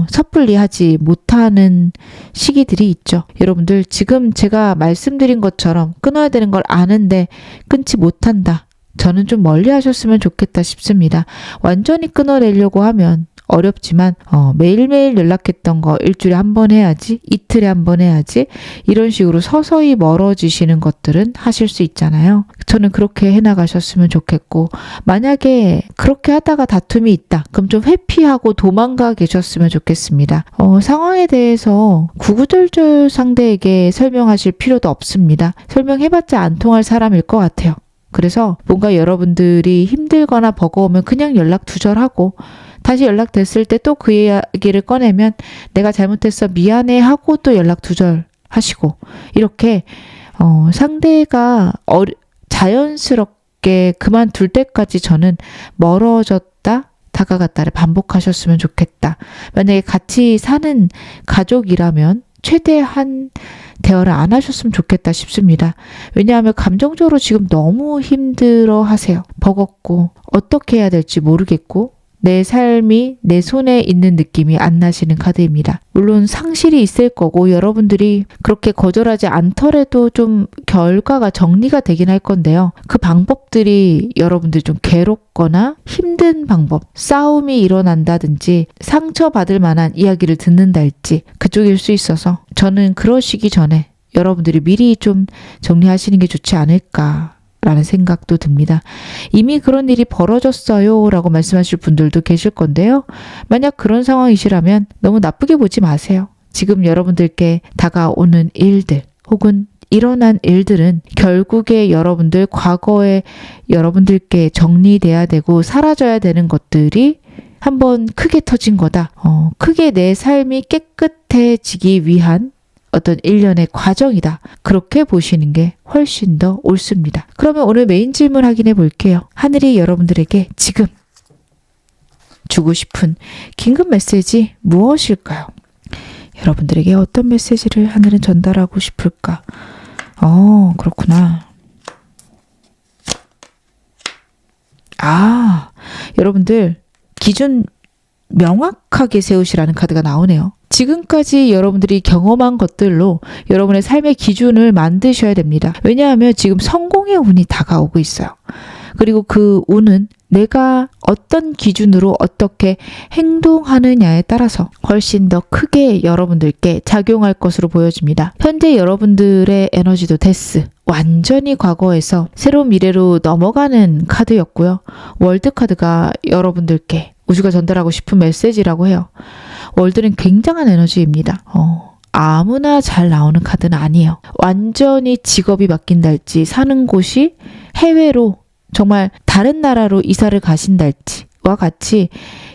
섣불리 하지 못하는 시기들이 있죠. 여러분들 지금 제가 말씀드린 것처럼 끊어야 되는 걸 아는데 끊지 못한다. 저는 좀 멀리 하셨으면 좋겠다 싶습니다. 완전히 끊어내려고 하면 어렵지만 매일매일 연락했던 거 일주일에 한 번 해야지, 이틀에 한 번 해야지 이런 식으로 서서히 멀어지시는 것들은 하실 수 있잖아요. 저는 그렇게 해나가셨으면 좋겠고 만약에 그렇게 하다가 다툼이 있다. 그럼 좀 회피하고 도망가 계셨으면 좋겠습니다. 상황에 대해서 구구절절 상대에게 설명하실 필요도 없습니다. 설명해봤자 안 통할 사람일 것 같아요. 그래서 뭔가 여러분들이 힘들거나 버거우면 그냥 연락 두절하고 다시 연락됐을 때 또 그 이야기를 꺼내면 내가 잘못했어 미안해 하고 또 연락 두절하시고 이렇게 상대가 자연스럽게 그만둘 때까지 저는 멀어졌다 다가갔다를 반복하셨으면 좋겠다. 만약에 같이 사는 가족이라면 최대한 대화를 안 하셨으면 좋겠다 싶습니다. 왜냐하면 감정적으로 지금 너무 힘들어 하세요. 버겁고 어떻게 해야 될지 모르겠고 내 삶이 내 손에 있는 느낌이 안 나시는 카드입니다. 물론 상실이 있을 거고 여러분들이 그렇게 거절하지 않더라도 좀 결과가 정리가 되긴 할 건데요. 그 방법들이 여러분들이 좀 괴롭거나 힘든 방법, 싸움이 일어난다든지 상처받을 만한 이야기를 듣는달지 그쪽일 수 있어서 저는 그러시기 전에 여러분들이 미리 좀 정리하시는 게 좋지 않을까 라는 생각도 듭니다. 이미 그런 일이 벌어졌어요 라고 말씀하실 분들도 계실 건데요. 만약 그런 상황이시라면 너무 나쁘게 보지 마세요. 지금 여러분들께 다가오는 일들 혹은 일어난 일들은 결국에 여러분들 과거에 여러분들께 정리돼야 되고 사라져야 되는 것들이 한번 크게 터진 거다. 크게 내 삶이 깨끗해지기 위한 어떤 일련의 과정이다. 그렇게 보시는 게 훨씬 더 옳습니다. 그러면 오늘 메인 질문 확인해 볼게요. 하늘이 여러분들에게 지금 주고 싶은 긴급 메시지 무엇일까요? 여러분들에게 어떤 메시지를 하늘은 전달하고 싶을까? 그렇구나. 여러분들 기준 명확하게 세우시라는 카드가 나오네요. 지금까지 여러분들이 경험한 것들로 여러분의 삶의 기준을 만드셔야 됩니다. 왜냐하면 지금 성공의 운이 다가오고 있어요. 그리고 그 운은 내가 어떤 기준으로 어떻게 행동하느냐에 따라서 훨씬 더 크게 여러분들께 작용할 것으로 보여집니다. 현재 여러분들의 에너지도 데스, 완전히 과거에서 새로운 미래로 넘어가는 카드였고요. 월드 카드가 여러분들께 우주가 전달하고 싶은 메시지라고 해요. 월드는 굉장한 에너지입니다. 아무나 잘 나오는 카드는 아니에요. 완전히 직업이 바뀐달지, 사는 곳이 해외로 정말 다른 나라로 이사를 가신달지와 같이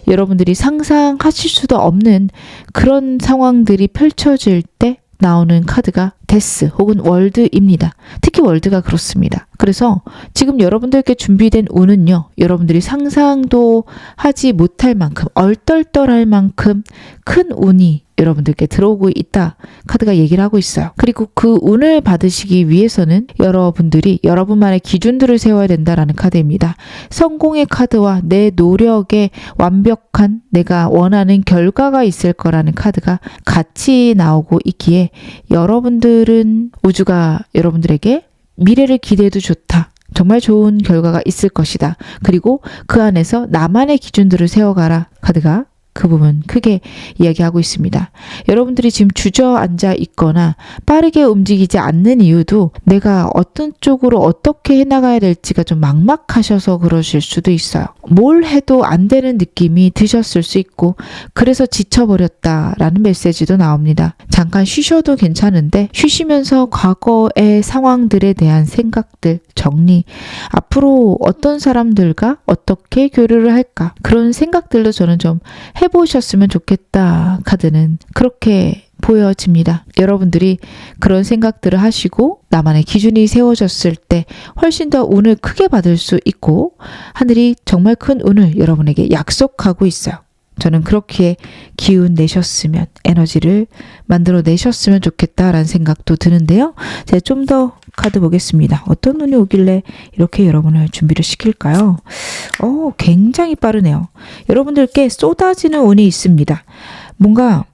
여러분들이 상상하실 수도 없는 그런 상황들이 펼쳐질 때 나오는 카드가 데스 혹은 월드입니다. 특히 월드가 그렇습니다. 그래서 지금 여러분들께 준비된 운은요, 여러분들이 상상도 하지 못할 만큼, 얼떨떨할 만큼 큰 운이 여러분들께 들어오고 있다. 카드가 얘기를 하고 있어요. 그리고 그 운을 받으시기 위해서는 여러분들이 여러분만의 기준들을 세워야 된다라는 카드입니다. 성공의 카드와 내 노력에 완벽한 내가 원하는 결과가 있을 거라는 카드가 같이 나오고 있기에 여러분들은 우주가 여러분들에게 미래를 기대해도 좋다. 정말 좋은 결과가 있을 것이다. 그리고 그 안에서 나만의 기준들을 세워가라. 카드가 그 부분 크게 이야기하고 있습니다. 여러분들이 지금 주저앉아 있거나 빠르게 움직이지 않는 이유도 내가 어떤 쪽으로 어떻게 해나가야 될지가 좀 막막하셔서 그러실 수도 있어요. 뭘 해도 안 되는 느낌이 드셨을 수 있고 그래서 지쳐버렸다라는 메시지도 나옵니다. 잠깐 쉬셔도 괜찮은데 쉬시면서 과거의 상황들에 대한 생각들 정리, 앞으로 어떤 사람들과 어떻게 교류를 할까 그런 생각들도 저는 좀 해보셨으면 좋겠다. 카드는 그렇게 보여집니다. 여러분들이 그런 생각들을 하시고 나만의 기준이 세워졌을 때 훨씬 더 운을 크게 받을 수 있고 하늘이 정말 큰 운을 여러분에게 약속하고 있어요. 저는 그렇게 기운 내셨으면 에너지를 만들어 내셨으면 좋겠다라는 생각도 드는데요. 제가 좀 더 카드 보겠습니다. 어떤 운이 오길래 이렇게 여러분을 준비를 시킬까요? 굉장히 빠르네요. 여러분들께 쏟아지는 운이 있습니다. 뭔가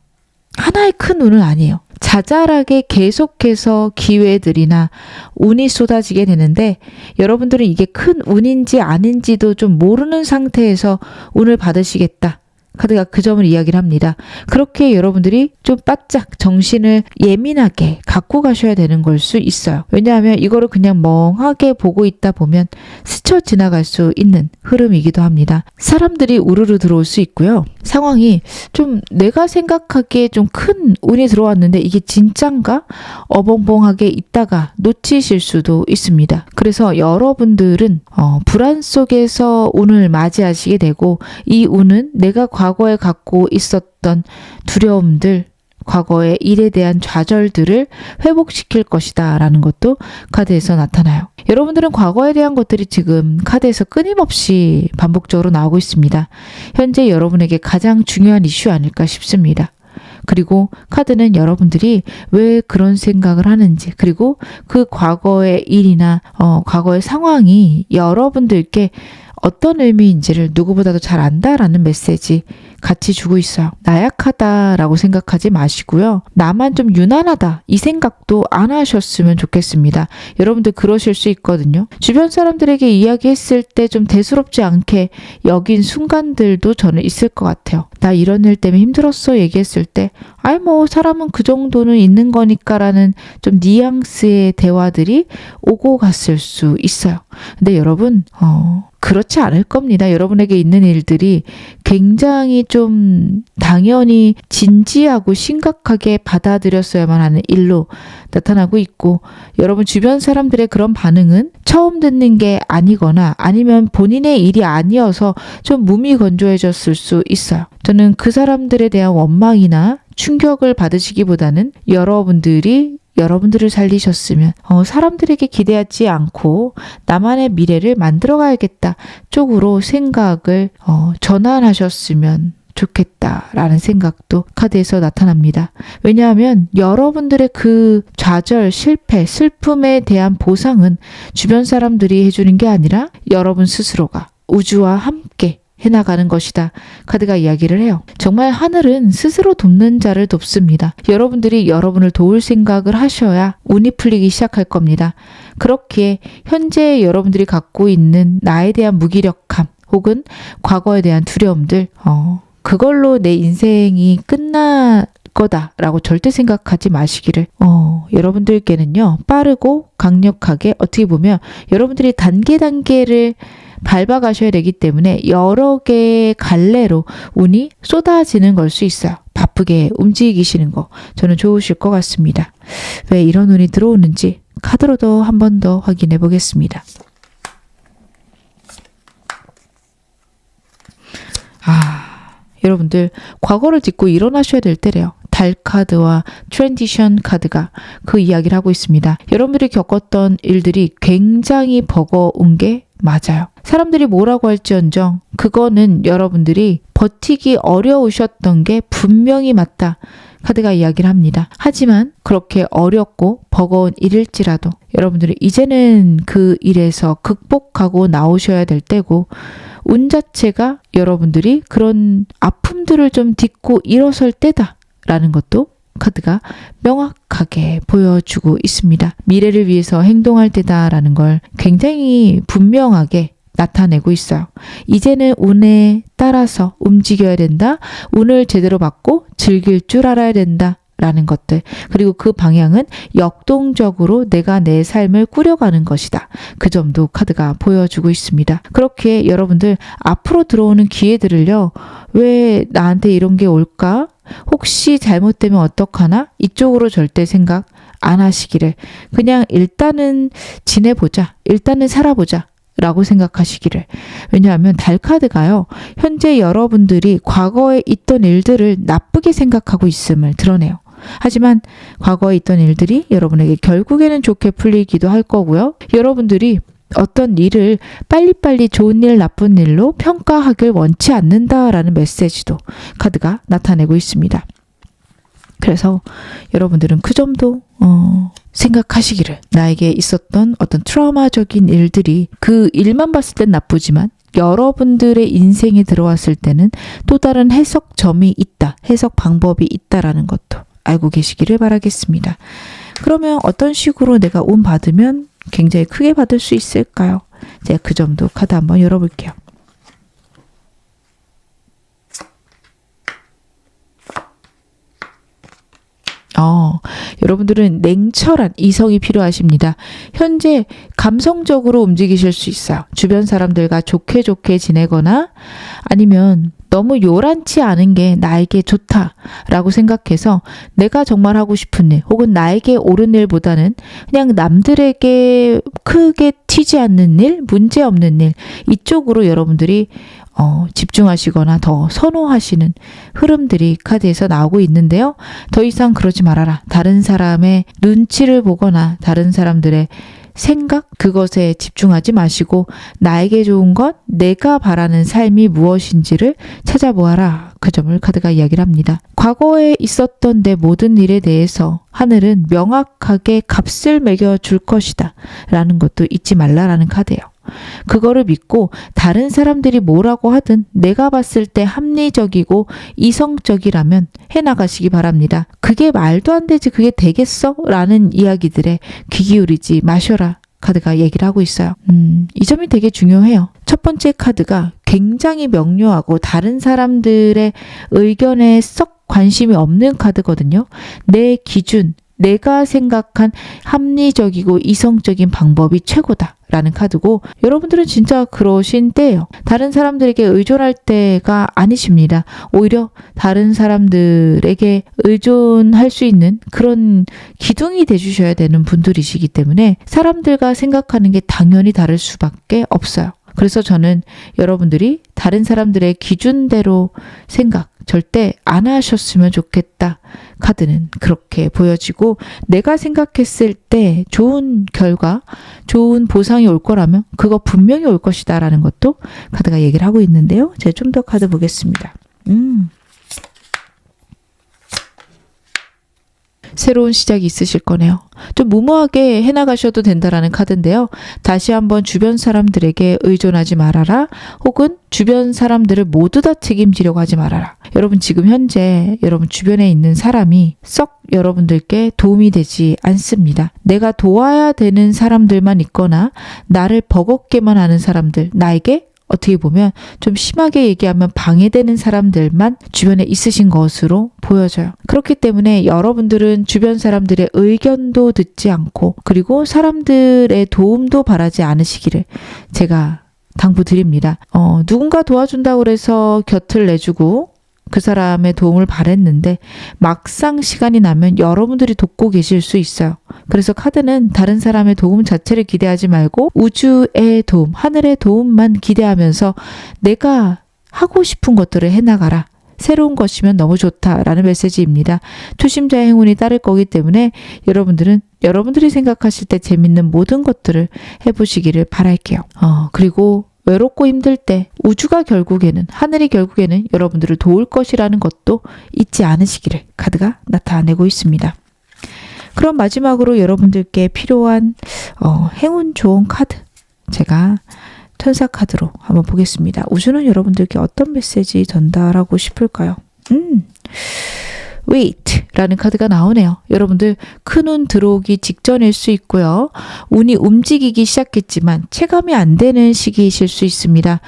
하나의 큰 운은 아니에요. 자잘하게 계속해서 기회들이나 운이 쏟아지게 되는데 여러분들은 이게 큰 운인지 아닌지도 좀 모르는 상태에서 운을 받으시겠다. 카드가 그 점을 이야기를 합니다. 그렇게 여러분들이 좀 바짝 정신을 예민하게 갖고 가셔야 되는 걸 수 있어요. 왜냐하면 이거를 그냥 멍하게 보고 있다 보면 스쳐 지나갈 수 있는 흐름이기도 합니다. 사람들이 우르르 들어올 수 있고요. 상황이 좀 내가 생각하기에 좀 큰 운이 들어왔는데 이게 진짠가? 어벙벙하게 있다가 놓치실 수도 있습니다. 그래서 여러분들은 불안 속에서 운을 맞이하시게 되고 이 운은 내가 과거에 갖고 있었던 두려움들, 과거의 일에 대한 좌절들을 회복시킬 것이다 라는 것도 카드에서 나타나요. 여러분들은 과거에 대한 것들이 지금 카드에서 끊임없이 반복적으로 나오고 있습니다. 현재 여러분에게 가장 중요한 이슈 아닐까 싶습니다. 그리고 카드는 여러분들이 왜 그런 생각을 하는지 그리고 그 과거의 일이나 과거의 상황이 여러분들께 어떤 의미인지를 누구보다도 잘 안다라는 메시지 같이 주고 있어요. 나약하다라고 생각하지 마시고요. 나만 좀 유난하다 이 생각도 안 하셨으면 좋겠습니다. 여러분들 그러실 수 있거든요. 주변 사람들에게 이야기했을 때 좀 대수롭지 않게 여긴 순간들도 저는 있을 것 같아요. 나 이런 일 때문에 힘들었어 얘기했을 때 아이 뭐 사람은 그 정도는 있는 거니까라는 좀 뉘앙스의 대화들이 오고 갔을 수 있어요. 근데 여러분 그렇지 않을 겁니다. 여러분에게 있는 일들이 굉장히 좀 당연히 진지하고 심각하게 받아들였어야만 하는 일로 나타나고 있고 여러분 주변 사람들의 그런 반응은 처음 듣는 게 아니거나 아니면 본인의 일이 아니어서 좀 무미건조해졌을 수 있어요. 저는 그 사람들에 대한 원망이나 충격을 받으시기보다는 여러분들을 살리셨으면 사람들에게 기대하지 않고 나만의 미래를 만들어가야겠다 쪽으로 생각을 전환하셨으면 좋겠다라는 생각도 카드에서 나타납니다. 왜냐하면 여러분들의 그 좌절, 실패, 슬픔에 대한 보상은 주변 사람들이 해주는 게 아니라 여러분 스스로가 우주와 함께 해나가는 것이다. 카드가 이야기를 해요. 정말 하늘은 스스로 돕는 자를 돕습니다. 여러분들이 여러분을 도울 생각을 하셔야 운이 풀리기 시작할 겁니다. 그렇기에 현재 여러분들이 갖고 있는 나에 대한 무기력함 혹은 과거에 대한 두려움들 그걸로 내 인생이 끝날 거다라고 절대 생각하지 마시기를 여러분들께는요 빠르고 강력하게 어떻게 보면 여러분들이 단계를 밟아가셔야 되기 때문에 여러 개의 갈래로 운이 쏟아지는 걸 수 있어요. 바쁘게 움직이시는 거 저는 좋으실 것 같습니다. 왜 이런 운이 들어오는지 카드로도 한 번 더 확인해 보겠습니다. 여러분들 과거를 딛고 일어나셔야 될 때래요. 달 카드와 트랜지션 카드가 그 이야기를 하고 있습니다. 여러분들이 겪었던 일들이 굉장히 버거운 게 맞아요. 사람들이 뭐라고 할지언정 그거는 여러분들이 버티기 어려우셨던 게 분명히 맞다. 카드가 이야기를 합니다. 하지만 그렇게 어렵고 버거운 일일지라도 여러분들이 이제는 그 일에서 극복하고 나오셔야 될 때고 운 자체가 여러분들이 그런 아픔들을 좀 딛고 일어설 때다라는 것도 카드가 명확하게 보여주고 있습니다. 미래를 위해서 행동할 때다라는 걸 굉장히 분명하게 나타내고 있어요. 이제는 운에 따라서 움직여야 된다. 운을 제대로 받고 즐길 줄 알아야 된다. 라는 것들 그리고 그 방향은 역동적으로 내가 내 삶을 꾸려가는 것이다. 그 점도 카드가 보여주고 있습니다. 그렇게 여러분들 앞으로 들어오는 기회들을요. 왜 나한테 이런 게 올까? 혹시 잘못되면 어떡하나? 이쪽으로 절대 생각 안 하시기를 그냥 일단은 지내보자. 일단은 살아보자. 라고 생각하시기를. 왜냐하면 달 카드가요. 현재 여러분들이 과거에 있던 일들을 나쁘게 생각하고 있음을 드러내요. 하지만 과거에 있던 일들이 여러분에게 결국에는 좋게 풀리기도 할 거고요. 여러분들이 어떤 일을 빨리빨리 좋은 일, 나쁜 일로 평가하길 원치 않는다라는 메시지도 카드가 나타내고 있습니다. 그래서 여러분들은 그 점도 생각하시기를 나에게 있었던 어떤 트라우마적인 일들이 그 일만 봤을 땐 나쁘지만 여러분들의 인생에 들어왔을 때는 또 다른 해석점이 있다. 해석 방법이 있다라는 것도 알고 계시기를 바라겠습니다. 그러면 어떤 식으로 내가 운 받으면 굉장히 크게 받을 수 있을까요? 제가 그 점도 카드 한번 열어볼게요. 여러분들은 냉철한 이성이 필요하십니다. 현재 감성적으로 움직이실 수 있어요. 주변 사람들과 좋게 지내거나 아니면 너무 요란치 않은 게 나에게 좋다라고 생각해서 내가 정말 하고 싶은 일 혹은 나에게 옳은 일보다는 그냥 남들에게 크게 튀지 않는 일, 문제 없는 일 이쪽으로 여러분들이 집중하시거나 더 선호하시는 흐름들이 카드에서 나오고 있는데요. 더 이상 그러지 말아라. 다른 사람의 눈치를 보거나 다른 사람들의 생각 그것에 집중하지 마시고 나에게 좋은 것 내가 바라는 삶이 무엇인지를 찾아보아라. 그 점을 카드가 이야기를 합니다. 과거에 있었던 내 모든 일에 대해서 하늘은 명확하게 값을 매겨줄 것이다 라는 것도 잊지 말라라는 카드예요. 그거를 믿고 다른 사람들이 뭐라고 하든 내가 봤을 때 합리적이고 이성적이라면 해나가시기 바랍니다. 그게 말도 안 되지, 그게 되겠어? 라는 이야기들에 귀 기울이지 마셔라 카드가 얘기를 하고 있어요. 이 점이 되게 중요해요. 첫 번째 카드가 굉장히 명료하고 다른 사람들의 의견에 썩 관심이 없는 카드거든요. 내 기준, 내가 생각한 합리적이고 이성적인 방법이 최고다 라는 카드고, 여러분들은 진짜 그러신 때예요. 다른 사람들에게 의존할 때가 아니십니다. 오히려 다른 사람들에게 의존할 수 있는 그런 기둥이 돼주셔야 되는 분들이시기 때문에 사람들과 생각하는 게 당연히 다를 수밖에 없어요. 그래서 저는 여러분들이 다른 사람들의 기준대로 생각 절대 안 하셨으면 좋겠다. 카드는 그렇게 보여지고, 내가 생각했을 때 좋은 결과, 좋은 보상이 올 거라면 그거 분명히 올 것이다 라는 것도 카드가 얘기를 하고 있는데요. 제가 좀 더 카드 보겠습니다. 새로운 시작이 있으실 거네요. 좀 무모하게 해나가셔도 된다라는 카드인데요. 다시 한번 주변 사람들에게 의존하지 말아라. 혹은 주변 사람들을 모두 다 책임지려고 하지 말아라. 여러분 지금 현재 여러분 주변에 있는 사람이 썩 여러분들께 도움이 되지 않습니다. 내가 도와야 되는 사람들만 있거나 나를 버겁게만 하는 사람들, 나에게 어떻게 보면 좀 심하게 얘기하면 방해되는 사람들만 주변에 있으신 것으로 보여져요. 그렇기 때문에 여러분들은 주변 사람들의 의견도 듣지 않고, 그리고 사람들의 도움도 바라지 않으시기를 제가 당부드립니다. 누군가 도와준다고 해서 곁을 내주고 그 사람의 도움을 바랬는데 막상 시간이 나면 여러분들이 돕고 계실 수 있어요. 그래서 카드는 다른 사람의 도움 자체를 기대하지 말고 우주의 도움, 하늘의 도움만 기대하면서 내가 하고 싶은 것들을 해나가라. 새로운 것이면 너무 좋다라는 메시지입니다. 초심자의 행운이 따를 거기 때문에 여러분들은 여러분들이 생각하실 때 재밌는 모든 것들을 해보시기를 바랄게요. 그리고 외롭고 힘들 때 우주가 결국에는, 하늘이 결국에는 여러분들을 도울 것이라는 것도 잊지 않으시기를 카드가 나타내고 있습니다. 그럼 마지막으로 여러분들께 필요한 행운 좋은 카드, 제가 천사 카드로 한번 보겠습니다. 우주는 여러분들께 어떤 메시지 전달하고 싶을까요? Wait라는 카드가 나오네요. 여러분들 큰 운 들어오기 직전일 수 있고요. 운이 움직이기 시작했지만 체감이 안 되는 시기이실 수 있습니다.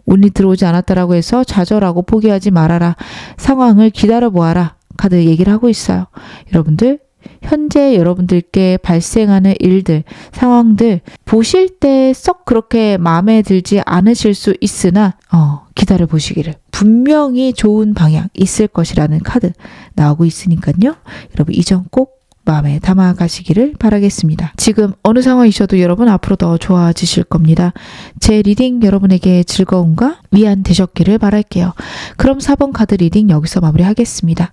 운이 들어오지 않았다라고 해서 좌절하고 포기하지 말아라. 상황을 기다려보아라. 카드 얘기를 하고 있어요. 여러분들 현재 여러분들께 발생하는 일들, 상황들 보실 때 썩 그렇게 마음에 들지 않으실 수 있으나 기다려 보시기를, 분명히 좋은 방향 있을 것이라는 카드 나오고 있으니까요. 여러분 이 점 꼭 마음에 담아 가시기를 바라겠습니다. 지금 어느 상황이셔도 여러분 앞으로 더 좋아지실 겁니다. 제 리딩 여러분에게 즐거움과 위안 되셨기를 바랄게요. 그럼 4번 카드 리딩 여기서 마무리하겠습니다.